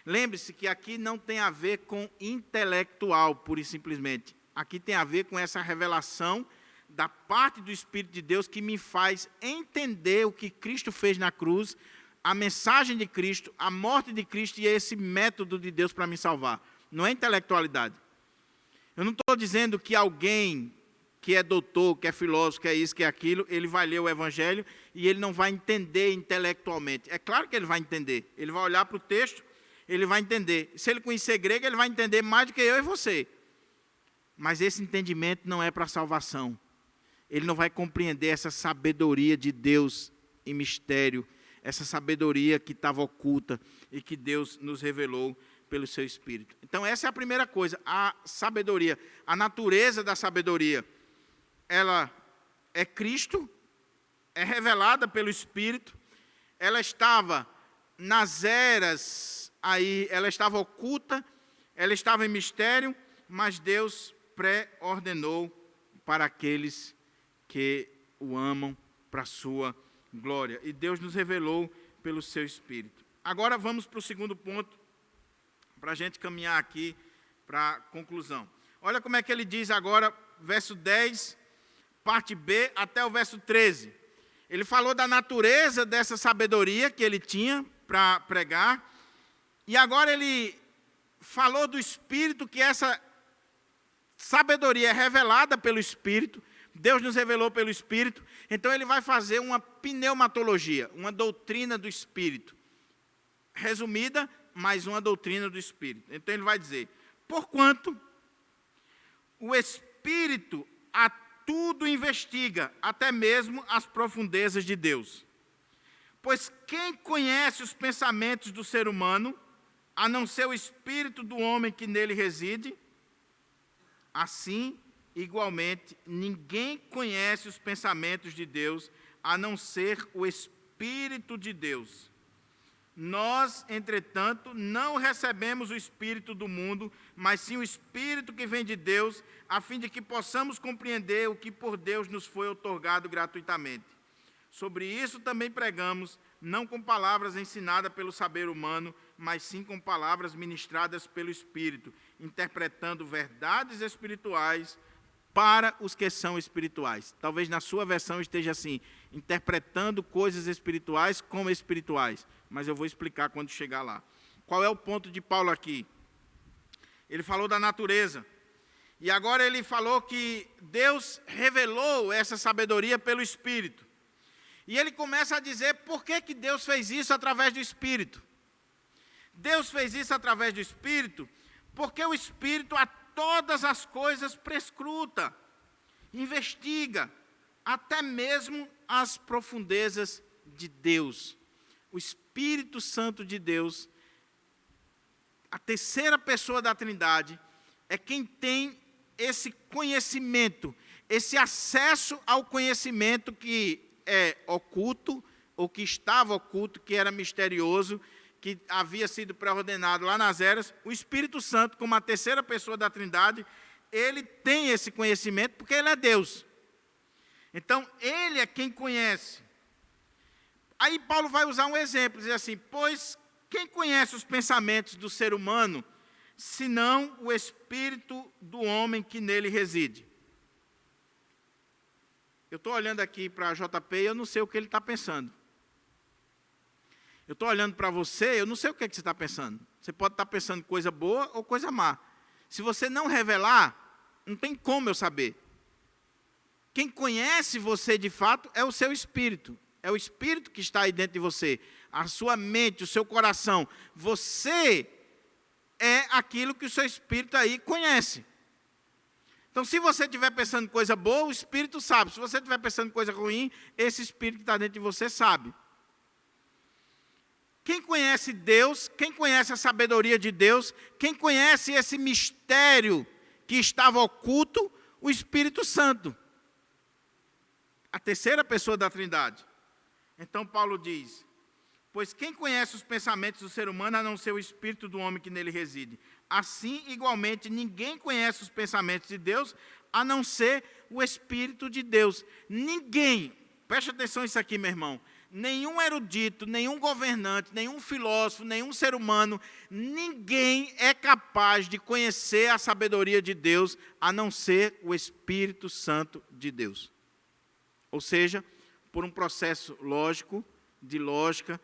Lembre-se que aqui não tem a ver com intelectual, pura e simplesmente. Aqui tem a ver com essa revelação da parte do Espírito de Deus que me faz entender o que Cristo fez na cruz, a mensagem de Cristo, a morte de Cristo e esse método de Deus para me salvar. Não é intelectualidade. Eu não estou dizendo que alguém que é doutor, que é filósofo, que é isso, que é aquilo, ele vai ler o Evangelho e ele não vai entender intelectualmente. É claro que ele vai entender. Ele vai olhar para o texto, ele vai entender. Se ele conhecer grego, ele vai entender mais do que eu e você. Mas esse entendimento não é para salvação. Ele não vai compreender essa sabedoria de Deus em mistério, essa sabedoria que estava oculta e que Deus nos revelou pelo seu Espírito. Então, essa é a primeira coisa, a sabedoria, a natureza da sabedoria. Ela é Cristo, é revelada pelo Espírito, ela estava nas eras, aí, ela estava oculta, ela estava em mistério, mas Deus pré-ordenou para aqueles que o amam para a sua glória. E Deus nos revelou pelo seu Espírito. Agora vamos para o segundo ponto, para a gente caminhar aqui para a conclusão. Olha como é que ele diz agora, verso 10, parte B, até o verso 13. Ele falou da natureza dessa sabedoria que ele tinha para pregar, e agora ele falou do Espírito, que essa sabedoria é revelada pelo Espírito, Deus nos revelou pelo Espírito, então ele vai fazer uma pneumatologia, uma doutrina do Espírito. Resumida, mas uma doutrina do Espírito. Então ele vai dizer, porquanto o Espírito a tudo investiga, até mesmo as profundezas de Deus. Pois quem conhece os pensamentos do ser humano, a não ser o Espírito do homem que nele reside? Assim, igualmente, ninguém conhece os pensamentos de Deus, a não ser o Espírito de Deus. Nós, entretanto, não recebemos o Espírito do mundo, mas sim o Espírito que vem de Deus, a fim de que possamos compreender o que por Deus nos foi outorgado gratuitamente. Sobre isso também pregamos, não com palavras ensinadas pelo saber humano, mas sim com palavras ministradas pelo Espírito, interpretando verdades espirituais para os que são espirituais. Talvez na sua versão esteja assim, interpretando coisas espirituais como espirituais, mas eu vou explicar quando chegar lá. Qual é o ponto de Paulo aqui? Ele falou da natureza, e agora ele falou que Deus revelou essa sabedoria pelo Espírito. E ele começa a dizer por que Deus fez isso através do Espírito. Deus fez isso através do Espírito, porque o Espírito a todas as coisas prescruta, investiga, até mesmo as profundezas de Deus. O Espírito Santo de Deus, a terceira pessoa da Trindade, é quem tem esse conhecimento, esse acesso ao conhecimento que é oculto, ou que estava oculto, que era misterioso, que havia sido pré-ordenado lá nas eras. O Espírito Santo, como a terceira pessoa da Trindade, ele tem esse conhecimento porque ele é Deus. Então, ele é quem conhece. Aí Paulo vai usar um exemplo, diz assim, pois quem conhece os pensamentos do ser humano, senão o Espírito do homem que nele reside? Eu estou olhando aqui para a JP e eu não sei o que ele está pensando. Eu estou olhando para você, eu não sei o que você está pensando. Você pode estar pensando coisa boa ou coisa má. Se você não revelar, não tem como eu saber. Quem conhece você de fato é o seu espírito. É o espírito que está aí dentro de você. A sua mente, o seu coração. Você é aquilo que o seu espírito aí conhece. Então, se você estiver pensando coisa boa, o espírito sabe. Se você estiver pensando coisa ruim, esse espírito que está dentro de você sabe. Quem conhece Deus, quem conhece a sabedoria de Deus, quem conhece esse mistério que estava oculto, o Espírito Santo. A terceira pessoa da Trindade. Então Paulo diz, Pois quem conhece os pensamentos do ser humano a não ser o espírito do homem que nele reside? Assim, igualmente, ninguém conhece os pensamentos de Deus a não ser o Espírito de Deus. Ninguém, preste atenção nisso aqui, meu irmão, nenhum erudito, nenhum governante, nenhum filósofo, nenhum ser humano, ninguém é capaz de conhecer a sabedoria de Deus a não ser o Espírito Santo de Deus. Ou seja, por um processo lógico, de lógica,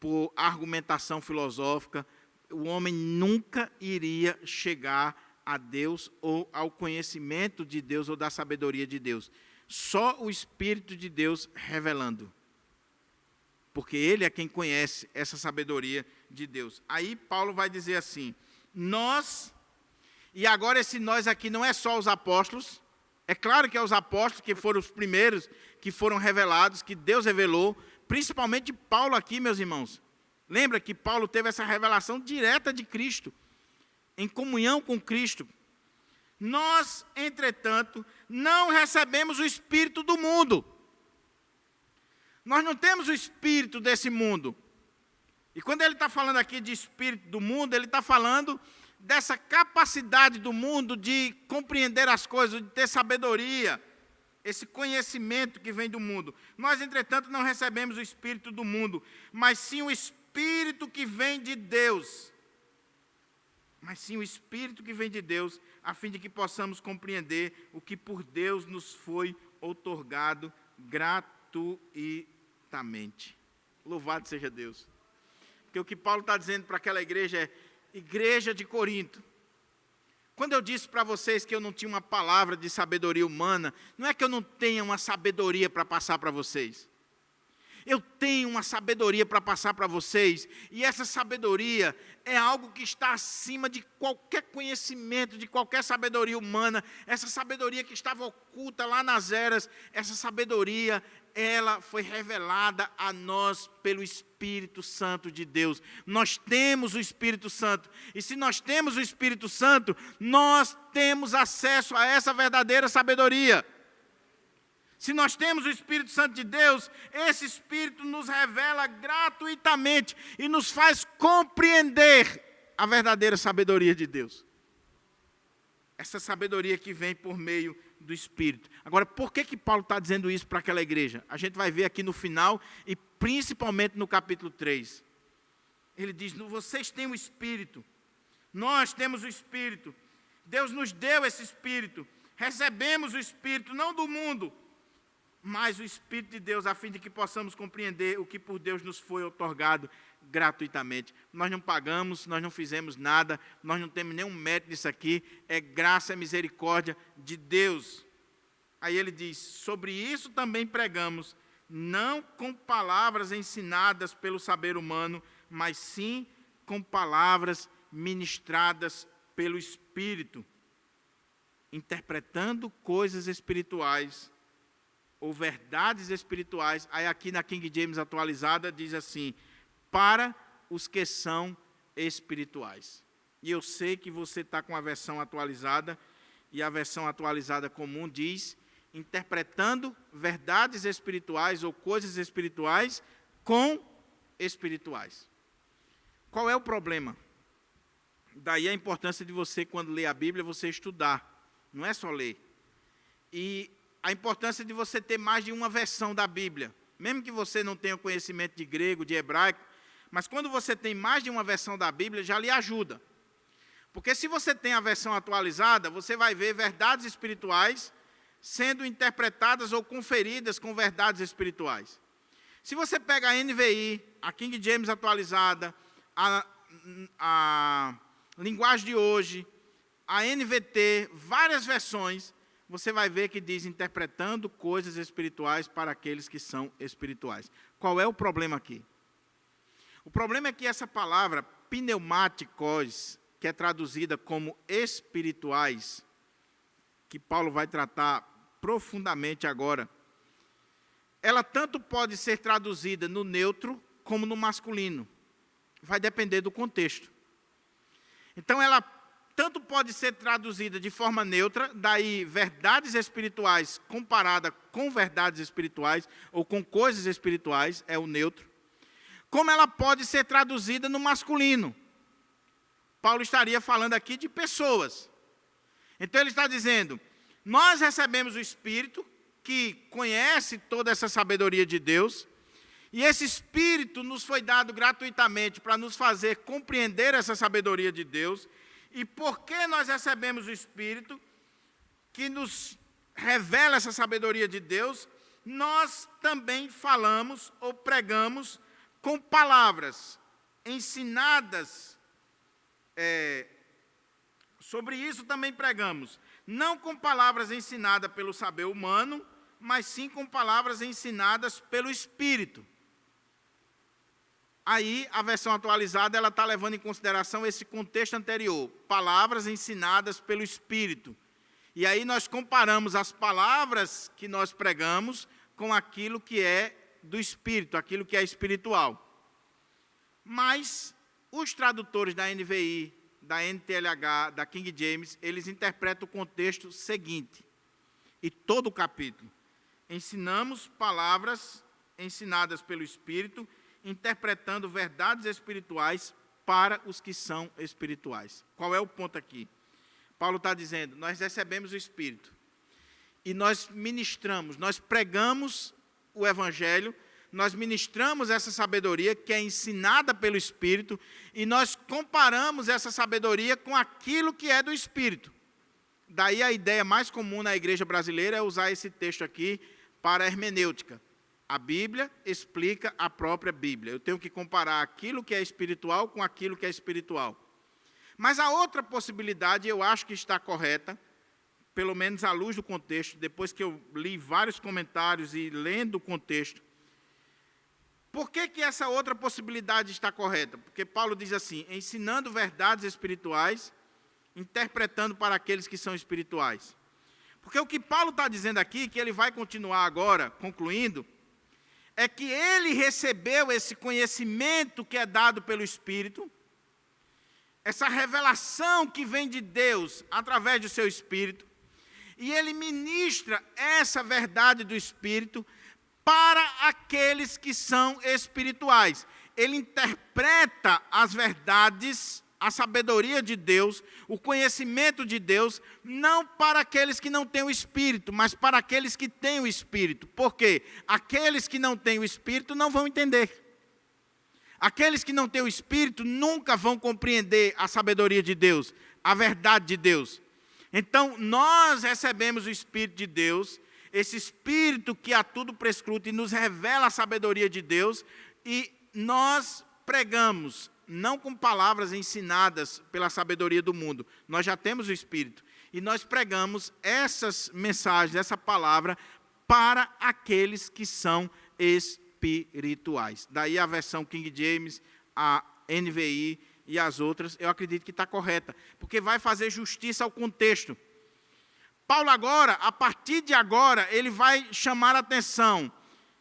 por argumentação filosófica, o homem nunca iria chegar a Deus ou ao conhecimento de Deus ou da sabedoria de Deus. Só o Espírito de Deus revelando. Porque Ele é quem conhece essa sabedoria de Deus. Aí Paulo vai dizer assim, nós, e agora esse nós aqui não é só os apóstolos, é claro que é os apóstolos que foram os primeiros que foram revelados, que Deus revelou, principalmente Paulo aqui, meus irmãos. Lembra que Paulo teve essa revelação direta de Cristo, em comunhão com Cristo. Nós, entretanto, não recebemos o Espírito do mundo. Nós não temos o Espírito desse mundo. E quando ele está falando aqui de Espírito do mundo, ele está falando dessa capacidade do mundo de compreender as coisas, de ter sabedoria, esse conhecimento que vem do mundo. Nós, entretanto, não recebemos o Espírito do mundo, mas sim o Espírito que vem de Deus. Mas sim o Espírito que vem de Deus, a fim de que possamos compreender o que por Deus nos foi outorgado gratuitamente. Louvado seja Deus. Porque o que Paulo está dizendo para aquela igreja é, igreja de Corinto, quando eu disse para vocês que eu não tinha uma palavra de sabedoria humana, não é que eu não tenha uma sabedoria para passar para vocês. Eu tenho uma sabedoria para passar para vocês, e essa sabedoria é algo que está acima de qualquer conhecimento, de qualquer sabedoria humana. Essa sabedoria que estava oculta lá nas eras, essa sabedoria, ela foi revelada a nós pelo Espírito Santo de Deus. Nós temos o Espírito Santo, e se nós temos o Espírito Santo, nós temos acesso a essa verdadeira sabedoria. Se nós temos o Espírito Santo de Deus, esse Espírito nos revela gratuitamente e nos faz compreender a verdadeira sabedoria de Deus. Essa sabedoria que vem por meio do Espírito. Agora, por que Paulo está dizendo isso para aquela igreja? A gente vai ver aqui no final e principalmente no capítulo 3. Ele diz, vocês têm o Espírito, nós temos o Espírito, Deus nos deu esse Espírito, recebemos o Espírito, não do mundo, mas o Espírito de Deus, a fim de que possamos compreender o que por Deus nos foi outorgado gratuitamente. Nós não pagamos, nós não fizemos nada, nós não temos nenhum mérito nisso aqui, é graça e misericórdia de Deus. Aí ele diz, sobre isso também pregamos, não com palavras ensinadas pelo saber humano, mas sim com palavras ministradas pelo Espírito, interpretando coisas espirituais, ou verdades espirituais. Aí aqui na King James atualizada diz assim, para os que são espirituais. E eu sei que você está com a versão atualizada, e a versão atualizada comum diz, interpretando verdades espirituais ou coisas espirituais com espirituais. Qual é o problema? Daí a importância de você, quando lê a Bíblia, você estudar. Não é só ler. E a importância de você ter mais de uma versão da Bíblia. Mesmo que você não tenha conhecimento de grego, de hebraico, mas quando você tem mais de uma versão da Bíblia, já lhe ajuda. Porque se você tem a versão atualizada, você vai ver verdades espirituais sendo interpretadas ou conferidas com verdades espirituais. Se você pega a NVI, a King James atualizada, a linguagem de hoje, a NVT, várias versões, você vai ver que diz interpretando coisas espirituais para aqueles que são espirituais. Qual é o problema aqui? O problema é que essa palavra, pneumáticos, que é traduzida como espirituais, que Paulo vai tratar profundamente agora, ela tanto pode ser traduzida no neutro como no masculino. Vai depender do contexto. Então, ela tanto pode ser traduzida de forma neutra, daí verdades espirituais comparada com verdades espirituais, ou com coisas espirituais, é o neutro, como ela pode ser traduzida no masculino. Paulo estaria falando aqui de pessoas. Então ele está dizendo, nós recebemos o Espírito, que conhece toda essa sabedoria de Deus, e esse Espírito nos foi dado gratuitamente para nos fazer compreender essa sabedoria de Deus. E porque nós recebemos o Espírito, que nos revela essa sabedoria de Deus, nós também falamos ou pregamos com palavras ensinadas. Sobre isso também pregamos, não com palavras ensinadas pelo saber humano, mas sim com palavras ensinadas pelo Espírito. Aí, a versão atualizada, ela está levando em consideração esse contexto anterior, palavras ensinadas pelo Espírito. E aí nós comparamos as palavras que nós pregamos com aquilo que é do Espírito, aquilo que é espiritual. Mas os tradutores da NVI, da NTLH, da King James, eles interpretam o contexto seguinte, e todo o capítulo. Ensinamos palavras ensinadas pelo Espírito, interpretando verdades espirituais para os que são espirituais. Qual é o ponto aqui? Paulo está dizendo, nós recebemos o Espírito, e nós ministramos, nós pregamos o Evangelho, nós ministramos essa sabedoria que é ensinada pelo Espírito, e nós comparamos essa sabedoria com aquilo que é do Espírito. Daí a ideia mais comum na igreja brasileira é usar esse texto aqui para a hermenêutica. A Bíblia explica a própria Bíblia. Eu tenho que comparar aquilo que é espiritual com aquilo que é espiritual. Mas a outra possibilidade, eu acho que está correta, pelo menos à luz do contexto, depois que eu li vários comentários e lendo o contexto. Por que essa outra possibilidade está correta? Porque Paulo diz assim, ensinando verdades espirituais, interpretando para aqueles que são espirituais. Porque o que Paulo está dizendo aqui, que ele vai continuar agora, concluindo, é que ele recebeu esse conhecimento que é dado pelo Espírito, essa revelação que vem de Deus através do seu Espírito, e ele ministra essa verdade do Espírito para aqueles que são espirituais. Ele interpreta as verdades, a sabedoria de Deus, o conhecimento de Deus, não para aqueles que não têm o Espírito, mas para aqueles que têm o Espírito. Por quê? Aqueles que não têm o Espírito não vão entender. Aqueles que não têm o Espírito nunca vão compreender a sabedoria de Deus, a verdade de Deus. Então, nós recebemos o Espírito de Deus, esse Espírito que a tudo prescruta e nos revela a sabedoria de Deus, e nós pregamos, não com palavras ensinadas pela sabedoria do mundo, nós já temos o Espírito, e nós pregamos essas mensagens, essa palavra, para aqueles que são espirituais. Daí a versão King James, a NVI e as outras, eu acredito que está correta, porque vai fazer justiça ao contexto. Paulo agora, a partir de agora, ele vai chamar a atenção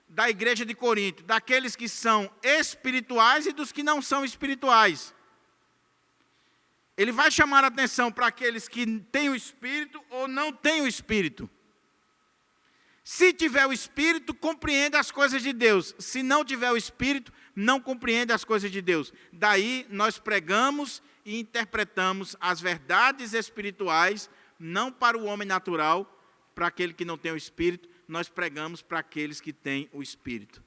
da igreja de Corinto, daqueles que são espirituais e dos que não são espirituais. Ele vai chamar a atenção para aqueles que têm o Espírito ou não têm o Espírito. Se tiver o Espírito, compreende as coisas de Deus. Se não tiver o Espírito, não compreende as coisas de Deus. Daí nós pregamos e interpretamos as verdades espirituais, não para o homem natural, para aquele que não tem o Espírito, nós pregamos para aqueles que têm o Espírito.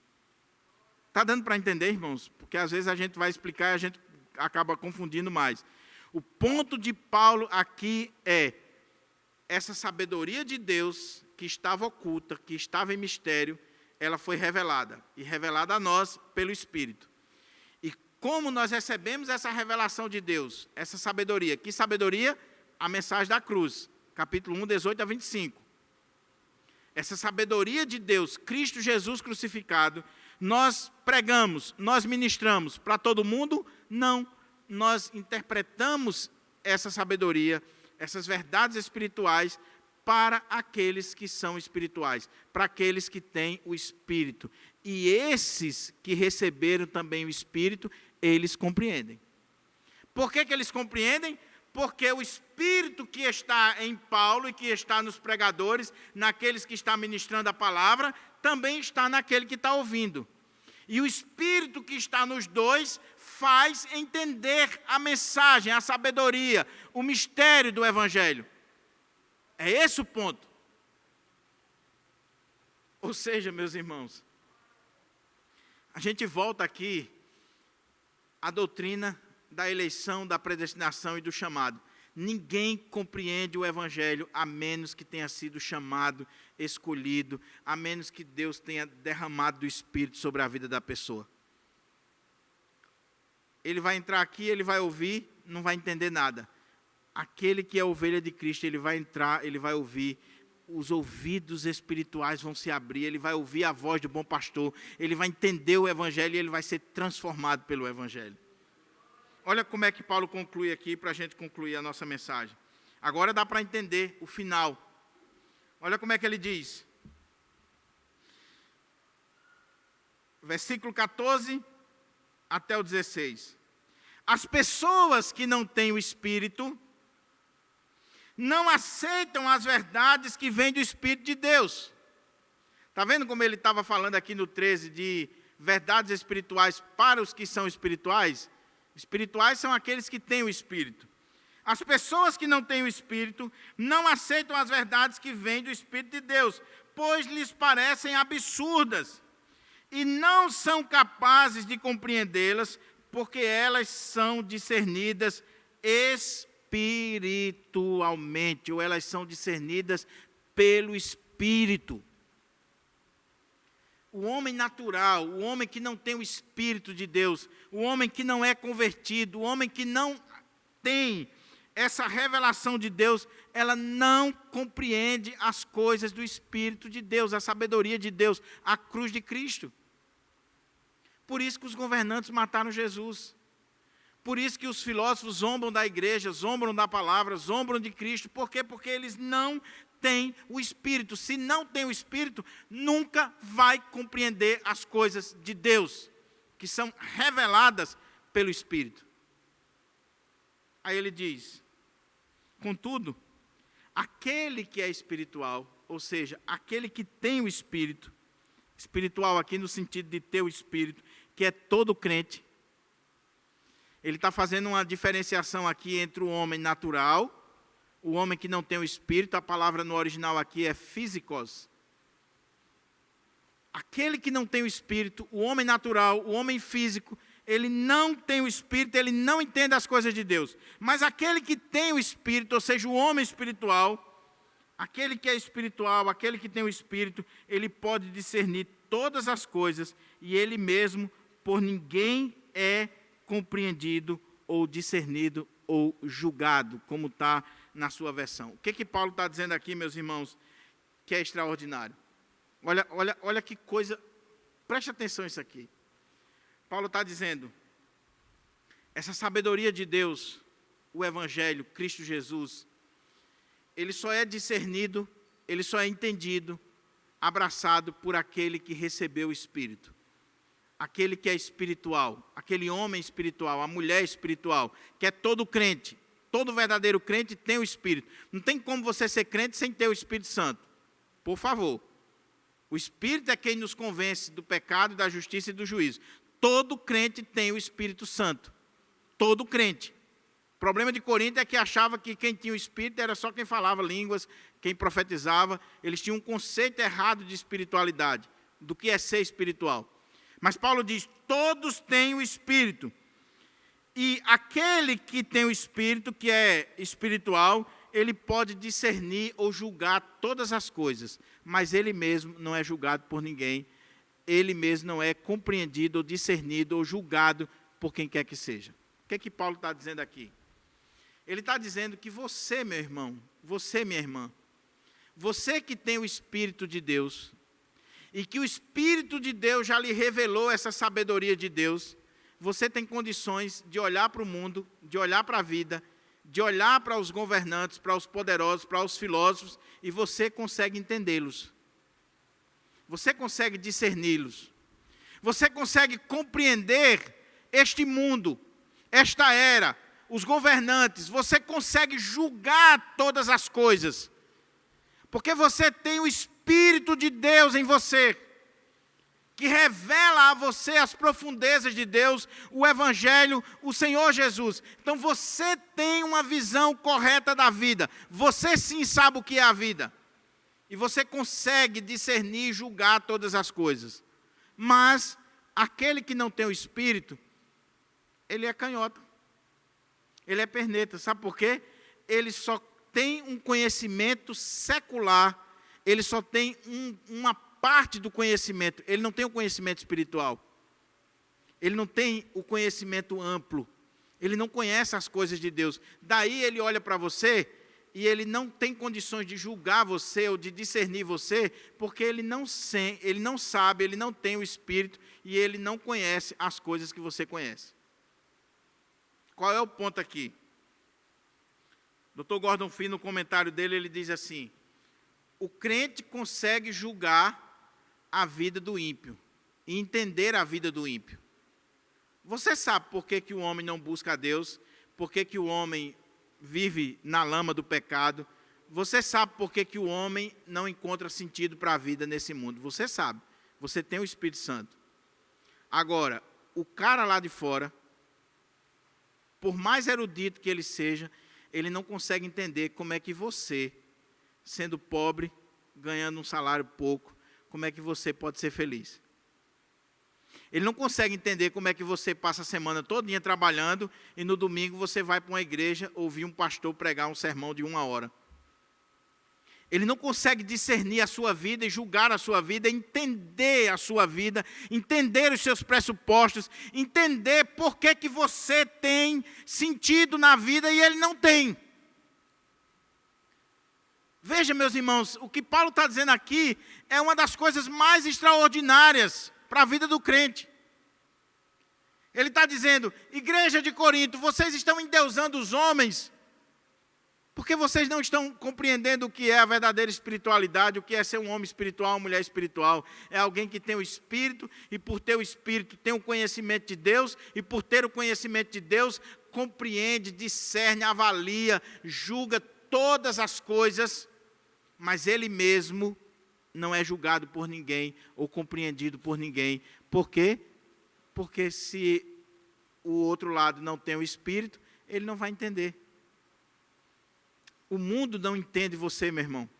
Está dando para entender, irmãos? Porque às vezes a gente vai explicar e a gente acaba confundindo mais. O ponto de Paulo aqui é essa sabedoria de Deus que estava oculta, que estava em mistério, ela foi revelada, e revelada a nós pelo Espírito. E como nós recebemos essa revelação de Deus, essa sabedoria? Que sabedoria? A mensagem da cruz, capítulo 1, 18 a 25. Essa sabedoria de Deus, Cristo Jesus crucificado, nós pregamos, nós ministramos para todo mundo? Não. Nós interpretamos essa sabedoria, essas verdades espirituais, para aqueles que são espirituais, para aqueles que têm o Espírito. E esses que receberam também o Espírito, eles compreendem. Por que eles compreendem? Porque o Espírito que está em Paulo e que está nos pregadores, naqueles que estão ministrando a palavra, também está naquele que está ouvindo. E o Espírito que está nos dois faz entender a mensagem, a sabedoria, o mistério do Evangelho. É esse o ponto. Ou seja, meus irmãos, a gente volta aqui à doutrina da eleição, da predestinação e do chamado. Ninguém compreende o Evangelho a menos que tenha sido chamado, escolhido, a menos que Deus tenha derramado do Espírito sobre a vida da pessoa. Ele vai entrar aqui, ele vai ouvir, não vai entender nada. Aquele que é ovelha de Cristo, ele vai entrar, ele vai ouvir, os ouvidos espirituais vão se abrir, ele vai ouvir a voz do bom pastor, ele vai entender o Evangelho e ele vai ser transformado pelo Evangelho. Olha como é que Paulo conclui aqui, para a gente concluir a nossa mensagem. Agora dá para entender o final. Olha como é que ele diz. Versículo 14 até o 16. As pessoas que não têm o Espírito não aceitam as verdades que vêm do Espírito de Deus. Está vendo como ele estava falando aqui no 13 de verdades espirituais para os que são espirituais? Espirituais são aqueles que têm o Espírito. As pessoas que não têm o Espírito não aceitam as verdades que vêm do Espírito de Deus, pois lhes parecem absurdas e não são capazes de compreendê-las, porque elas são discernidas espiritualmente, ou elas são discernidas pelo Espírito. O homem natural, o homem que não tem o Espírito de Deus, o homem que não é convertido, o homem que não tem essa revelação de Deus, ela não compreende as coisas do Espírito de Deus, a sabedoria de Deus, a cruz de Cristo. Por isso que os governantes mataram Jesus. Por isso que os filósofos zombam da igreja, zombam da palavra, zombam de Cristo. Por quê? Porque eles não têm o Espírito. Se não tem o Espírito, nunca vai compreender as coisas de Deus, que são reveladas pelo Espírito. Aí ele diz, contudo, aquele que é espiritual, ou seja, aquele que tem o Espírito, espiritual aqui no sentido de ter o Espírito, que é todo crente, ele está fazendo uma diferenciação aqui entre o homem natural, o homem que não tem o Espírito, a palavra no original aqui é físicos. Aquele que não tem o Espírito, o homem natural, o homem físico, ele não tem o Espírito, ele não entende as coisas de Deus. Mas aquele que tem o Espírito, ou seja, o homem espiritual, aquele que é espiritual, aquele que tem o Espírito, ele pode discernir todas as coisas e ele mesmo, por ninguém, é compreendido ou discernido ou julgado, como está na sua versão. O que Paulo está dizendo aqui, meus irmãos, que é extraordinário? Olha que coisa, preste atenção nisso aqui. Paulo está dizendo, essa sabedoria de Deus, o Evangelho, Cristo Jesus, ele só é discernido, ele só é entendido, abraçado por aquele que recebeu o Espírito. Aquele que é espiritual, aquele homem espiritual, a mulher espiritual, que é todo crente, todo verdadeiro crente tem o Espírito. Não tem como você ser crente sem ter o Espírito Santo. Por favor. O Espírito é quem nos convence do pecado, da justiça e do juízo. Todo crente tem o Espírito Santo. Todo crente. O problema de Corinto é que achava que quem tinha o Espírito era só quem falava línguas, quem profetizava. Eles tinham um conceito errado de espiritualidade, do que é ser espiritual. Mas Paulo diz, todos têm o Espírito. E aquele que tem o Espírito, que é espiritual, ele pode discernir ou julgar todas as coisas. Mas ele mesmo não é julgado por ninguém. Ele mesmo não é compreendido, ou discernido, ou julgado por quem quer que seja. O que Paulo está dizendo aqui? Ele está dizendo que você, meu irmão, você, minha irmã, você que tem o Espírito de Deus, e que o Espírito de Deus já lhe revelou essa sabedoria de Deus, você tem condições de olhar para o mundo, de olhar para a vida, de olhar para os governantes, para os poderosos, para os filósofos, e você consegue entendê-los. Você consegue discerni-los. Você consegue compreender este mundo, esta era, os governantes. Você consegue julgar todas as coisas. Porque você tem o Espírito de Deus em você. que revela a você as profundezas de Deus, o Evangelho, o Senhor Jesus. Então você tem uma visão correta da vida. Você sim sabe o que é a vida. E você consegue discernir e julgar todas as coisas. Mas aquele que não tem o Espírito, ele é canhota. Ele é perneta. Sabe por quê? Ele só tem um conhecimento secular. Ele só tem uma parte do conhecimento. Ele não tem o conhecimento espiritual. Ele não tem o conhecimento amplo. Ele não conhece as coisas de Deus. Daí ele olha para você e ele não tem condições de julgar você ou de discernir você, porque ele não sabe, ele não tem o Espírito e ele não conhece as coisas que você conhece. Qual é o ponto aqui? Dr. Gordon Fee, no comentário dele, ele diz assim: o crente consegue julgar a vida do ímpio e entender a vida do ímpio. Você sabe por que o homem não busca a Deus, por que o homem vive na lama do pecado, você sabe por que o homem não encontra sentido para a vida nesse mundo, você sabe, você tem o Espírito Santo. Agora, o cara lá de fora, por mais erudito que ele seja, ele não consegue entender como é que você, sendo pobre, ganhando um salário pouco, como é que você pode ser feliz. Ele não consegue entender como é que você passa a semana todinha trabalhando e no domingo você vai para uma igreja ouvir um pastor pregar um sermão de 1 hora. Ele não consegue discernir a sua vida e julgar a sua vida, entender a sua vida, entender os seus pressupostos, entender por que você tem sentido na vida e ele não tem. Veja, meus irmãos, o que Paulo está dizendo aqui é uma das coisas mais extraordinárias para a vida do crente. Ele está dizendo: igreja de Corinto, vocês estão endeusando os homens, porque vocês não estão compreendendo o que é a verdadeira espiritualidade, o que é ser um homem espiritual, uma mulher espiritual. É alguém que tem o Espírito, e por ter o Espírito tem o conhecimento de Deus, e por ter o conhecimento de Deus, compreende, discerne, avalia, julga todas as coisas, mas ele mesmo não é julgado por ninguém ou compreendido por ninguém. Por quê? Porque se o outro lado não tem o Espírito, ele não vai entender. O mundo não entende você, meu irmão.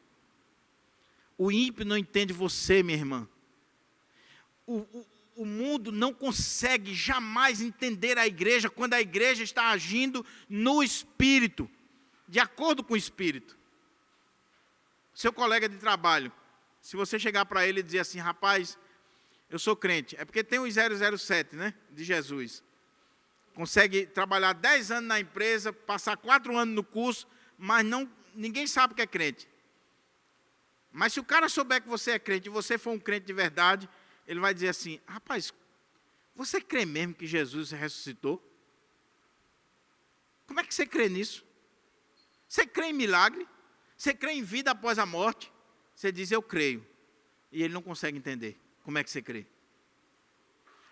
O ímpio não entende você, minha irmã. O mundo não consegue jamais entender a igreja quando a igreja está agindo no Espírito, de acordo com o Espírito. Seu colega de trabalho, se você chegar para ele e dizer assim: rapaz, eu sou crente, é porque tem os 007, né, de Jesus. Consegue trabalhar 10 anos na empresa, passar 4 anos no curso, mas ninguém sabe que é crente. Mas se o cara souber que você é crente e você for um crente de verdade, ele vai dizer assim: rapaz, você crê mesmo que Jesus ressuscitou? Como é que você crê nisso? Você crê em milagre? Você crê em vida após a morte? Você diz: eu creio. E ele não consegue entender. Como é que você crê?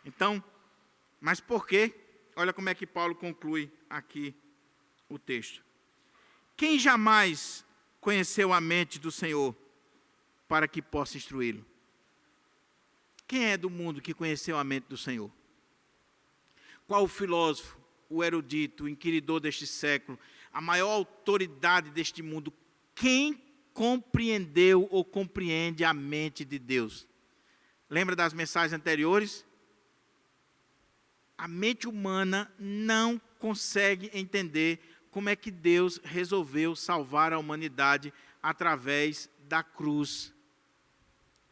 Então, mas por quê? Olha como é que Paulo conclui aqui o texto. Quem jamais conheceu a mente do Senhor para que possa instruí-lo? Quem é do mundo que conheceu a mente do Senhor? Qual o filósofo, o erudito, o inquiridor deste século, a maior autoridade deste mundo? Quem compreendeu ou compreende a mente de Deus? Lembra das mensagens anteriores? A mente humana não consegue entender como é que Deus resolveu salvar a humanidade através da cruz.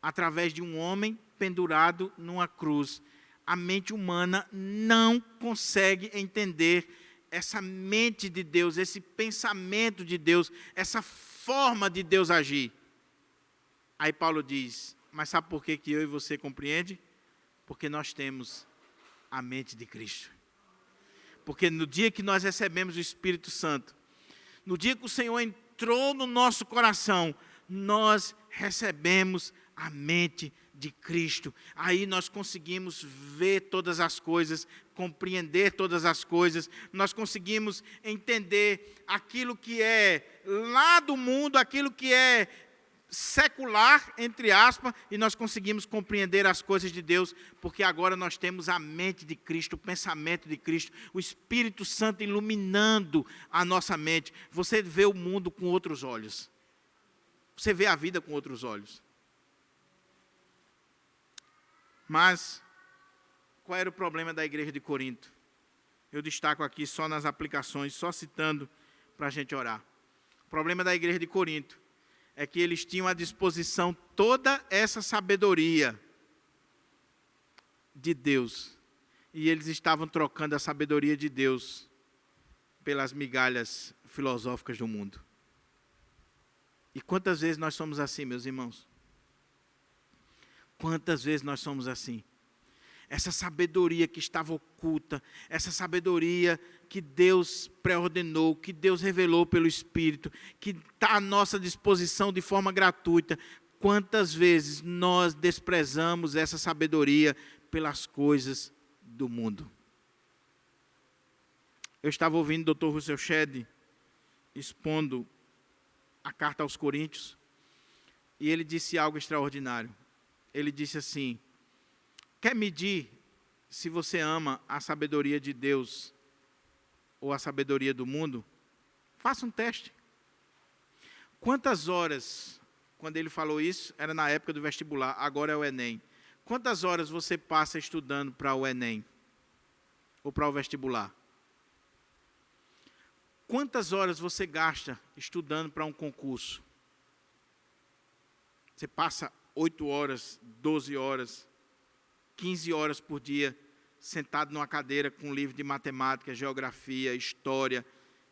Através de um homem pendurado numa cruz. A mente humana não consegue entender essa mente de Deus, esse pensamento de Deus, essa forma de Deus agir. Aí Paulo diz: mas sabe por que eu e você compreende? Porque nós temos a mente de Cristo. Porque no dia que nós recebemos o Espírito Santo, no dia que o Senhor entrou no nosso coração, nós recebemos a mente de Cristo. Aí nós conseguimos ver todas as coisas, compreender todas as coisas, nós conseguimos entender aquilo que é lá do mundo, aquilo que é secular, entre aspas, e nós conseguimos compreender as coisas de Deus, porque agora nós temos a mente de Cristo, o pensamento de Cristo, o Espírito Santo iluminando a nossa mente. Você vê o mundo com outros olhos. Você vê a vida com outros olhos. Mas, qual era o problema da igreja de Corinto? Eu destaco aqui só nas aplicações, só citando para a gente orar. O problema da igreja de Corinto é que eles tinham à disposição toda essa sabedoria de Deus. E eles estavam trocando a sabedoria de Deus pelas migalhas filosóficas do mundo. E quantas vezes nós somos assim, meus irmãos? Quantas vezes nós somos assim? Essa sabedoria que estava oculta, essa sabedoria que Deus pré-ordenou, que Deus revelou pelo Espírito, que está à nossa disposição de forma gratuita. Quantas vezes nós desprezamos essa sabedoria pelas coisas do mundo? Eu estava ouvindo o Dr. Russell Shedd expondo a carta aos Coríntios, e ele disse algo extraordinário. Ele disse assim: quer medir se você ama a sabedoria de Deus ou a sabedoria do mundo? Faça um teste. Quantas horas, quando ele falou isso, era na época do vestibular, agora é o Enem. Quantas horas você passa estudando para o Enem? Ou para o vestibular? Quantas horas você gasta estudando para um concurso? Você passa 8 horas, 12 horas, 15 horas por dia, sentado numa cadeira com um livro de matemática, geografia, história,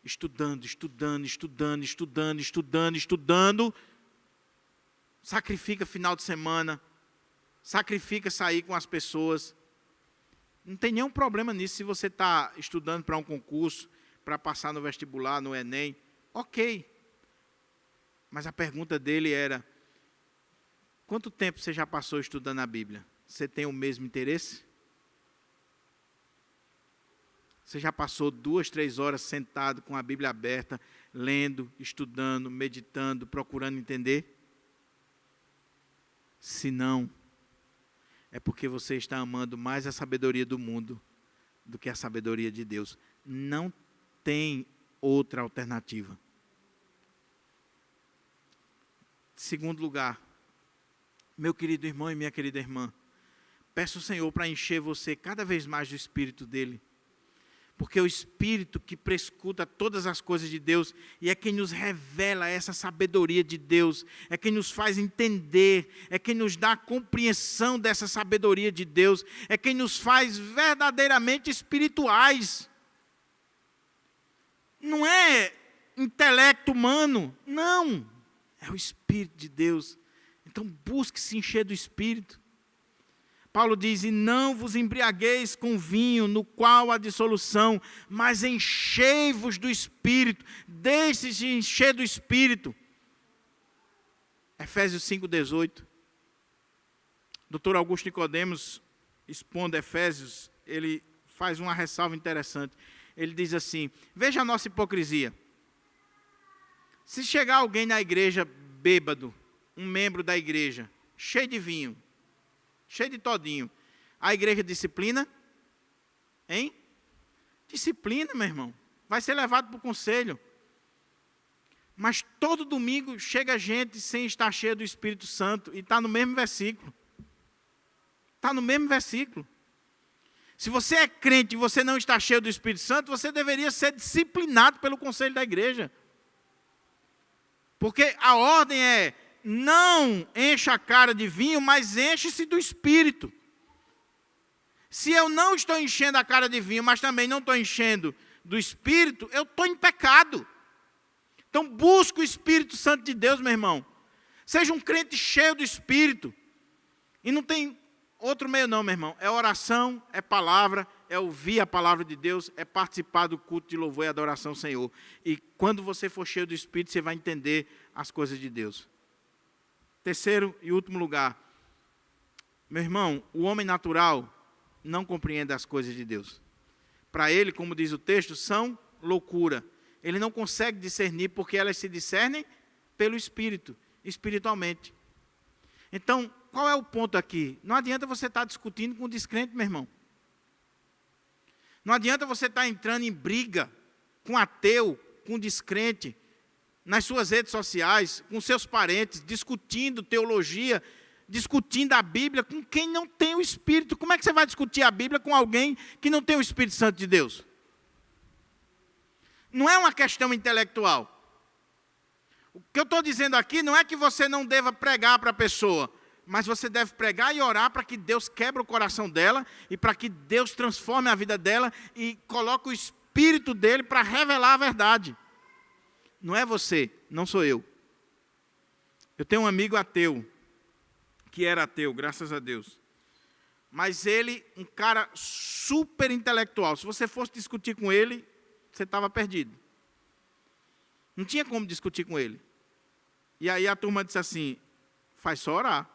estudando. Sacrifica final de semana, sacrifica sair com as pessoas. Não tem nenhum problema nisso se você está estudando para um concurso, para passar no vestibular, no Enem. Ok. Mas a pergunta dele era: quanto tempo você já passou estudando a Bíblia? Você tem o mesmo interesse? Você já passou 2, 3 horas sentado com a Bíblia aberta, lendo, estudando, meditando, procurando entender? Se não, é porque você está amando mais a sabedoria do mundo do que a sabedoria de Deus. Não tem outra alternativa. Segundo lugar, meu querido irmão e minha querida irmã, peço ao Senhor para encher você cada vez mais do Espírito dEle. Porque é o Espírito que prescuta todas as coisas de Deus e é quem nos revela essa sabedoria de Deus, é quem nos faz entender, é quem nos dá a compreensão dessa sabedoria de Deus, é quem nos faz verdadeiramente espirituais. Não é intelecto humano, não, é o Espírito de Deus. Então busque se encher do Espírito. Paulo diz: e não vos embriagueis com vinho, no qual há dissolução, mas enchei-vos do Espírito, deixe-se encher do Espírito. Efésios 5,18. Dr. Augusto Nicodemos, expondo Efésios, ele faz uma ressalva interessante. Ele diz assim: veja a nossa hipocrisia. Se chegar alguém na igreja bêbado, um membro da igreja, cheio de vinho, cheio de todinho, a igreja disciplina? Hein? Disciplina, meu irmão. Vai ser levado para o conselho. Mas todo domingo chega gente sem estar cheia do Espírito Santo e está no mesmo versículo. Está no mesmo versículo. Se você é crente e você não está cheio do Espírito Santo, você deveria ser disciplinado pelo conselho da igreja. Porque a ordem é: não encha a cara de vinho, mas enche-se do Espírito. Se eu não estou enchendo a cara de vinho, mas também não estou enchendo do Espírito, eu estou em pecado. Então busca o Espírito Santo de Deus, meu irmão. Seja um crente cheio do Espírito. E não tem outro meio não, meu irmão. É oração, é palavra, é ouvir a palavra de Deus, é participar do culto de louvor e adoração ao Senhor. E quando você for cheio do Espírito, você vai entender as coisas de Deus. Terceiro e último lugar, meu irmão, o homem natural não compreende as coisas de Deus. Para ele, como diz o texto, são loucura. Ele não consegue discernir porque elas se discernem pelo Espírito espiritualmente. Então, qual é o ponto aqui? Não adianta você estar discutindo com o descrente, meu irmão. Não adianta você estar entrando em briga com ateu, com descrente, nas suas redes sociais, com seus parentes, discutindo teologia, discutindo a Bíblia com quem não tem o Espírito. Como é que você vai discutir a Bíblia com alguém que não tem o Espírito Santo de Deus? Não é uma questão intelectual. O que eu estou dizendo aqui não é que você não deva pregar para a pessoa, mas você deve pregar e orar para que Deus quebre o coração dela e para que Deus transforme a vida dela e coloque o Espírito dele para revelar a verdade. Não é você, não sou eu. Eu tenho um amigo ateu, que era ateu, graças a Deus. Mas ele, um cara super intelectual. Se você fosse discutir com ele, você estava perdido. Não tinha como discutir com ele. E aí a turma disse assim, faz só orar.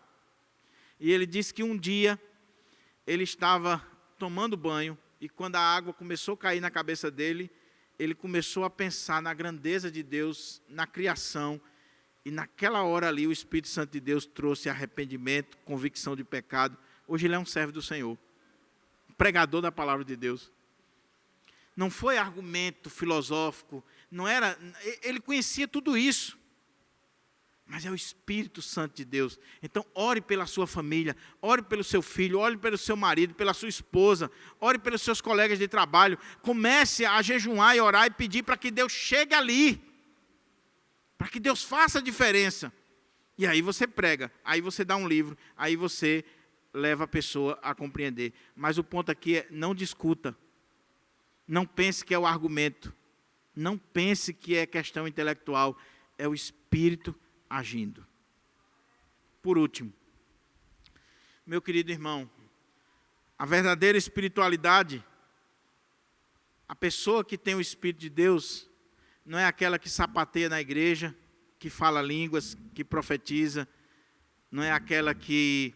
E ele disse que um dia ele estava tomando banho e quando a água começou a cair na cabeça dele, ele começou a pensar na grandeza de Deus, na criação. E naquela hora ali o Espírito Santo de Deus trouxe arrependimento, convicção de pecado. Hoje ele é um servo do Senhor, um pregador da palavra de Deus. Não foi argumento filosófico, não era, ele conhecia tudo isso. Mas é o Espírito Santo de Deus. Então, ore pela sua família, ore pelo seu filho, ore pelo seu marido, pela sua esposa, ore pelos seus colegas de trabalho. Comece a jejuar e orar e pedir para que Deus chegue ali. Para que Deus faça a diferença. E aí você prega, aí você dá um livro, aí você leva a pessoa a compreender. Mas o ponto aqui é, não discuta. Não pense que é o argumento. Não pense que é questão intelectual. É o Espírito agindo. Por último, meu querido irmão, a verdadeira espiritualidade, a pessoa que tem o Espírito de Deus, não é aquela que sapateia na igreja, que fala línguas, que profetiza, não é aquela que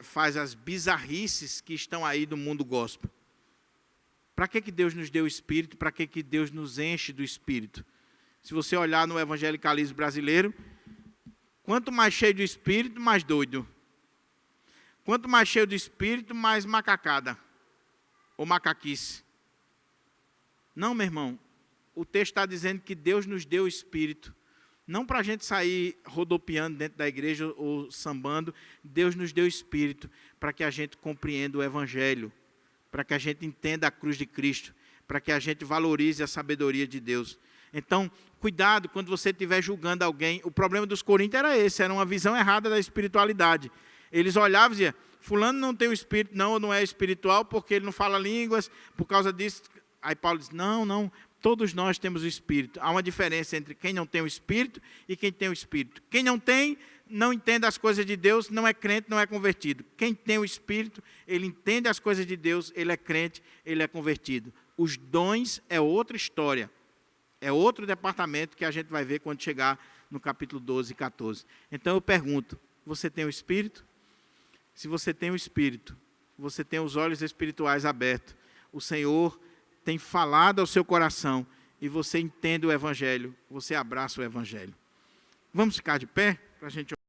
faz as bizarrices que estão aí do mundo gospel. Para que Deus nos deu o Espírito? Para que Deus nos enche do Espírito? Se você olhar no evangelicalismo brasileiro, quanto mais cheio do Espírito, mais doido. Quanto mais cheio do Espírito, mais macacada. Ou macaquice. Não, meu irmão. O texto está dizendo que Deus nos deu o Espírito. Não para a gente sair rodopiando dentro da igreja ou sambando. Deus nos deu o Espírito para que a gente compreenda o Evangelho. Para que a gente entenda a cruz de Cristo. Para que a gente valorize a sabedoria de Deus. Então, cuidado quando você estiver julgando alguém. O problema dos coríntios era esse, era uma visão errada da espiritualidade. Eles olhavam e diziam, fulano não tem o Espírito, não é espiritual, porque ele não fala línguas, por causa disso. Aí Paulo diz, não, todos nós temos o Espírito. Há uma diferença entre quem não tem o Espírito e quem tem o Espírito. Quem não tem, não entende as coisas de Deus, não é crente, não é convertido. Quem tem o Espírito, ele entende as coisas de Deus, ele é crente, ele é convertido. Os dons é outra história. É outro departamento que a gente vai ver quando chegar no capítulo 12 e 14. Então eu pergunto, você tem o Espírito? Se você tem o Espírito, você tem os olhos espirituais abertos, o Senhor tem falado ao seu coração e você entende o Evangelho, você abraça o Evangelho. Vamos ficar de pé para a gente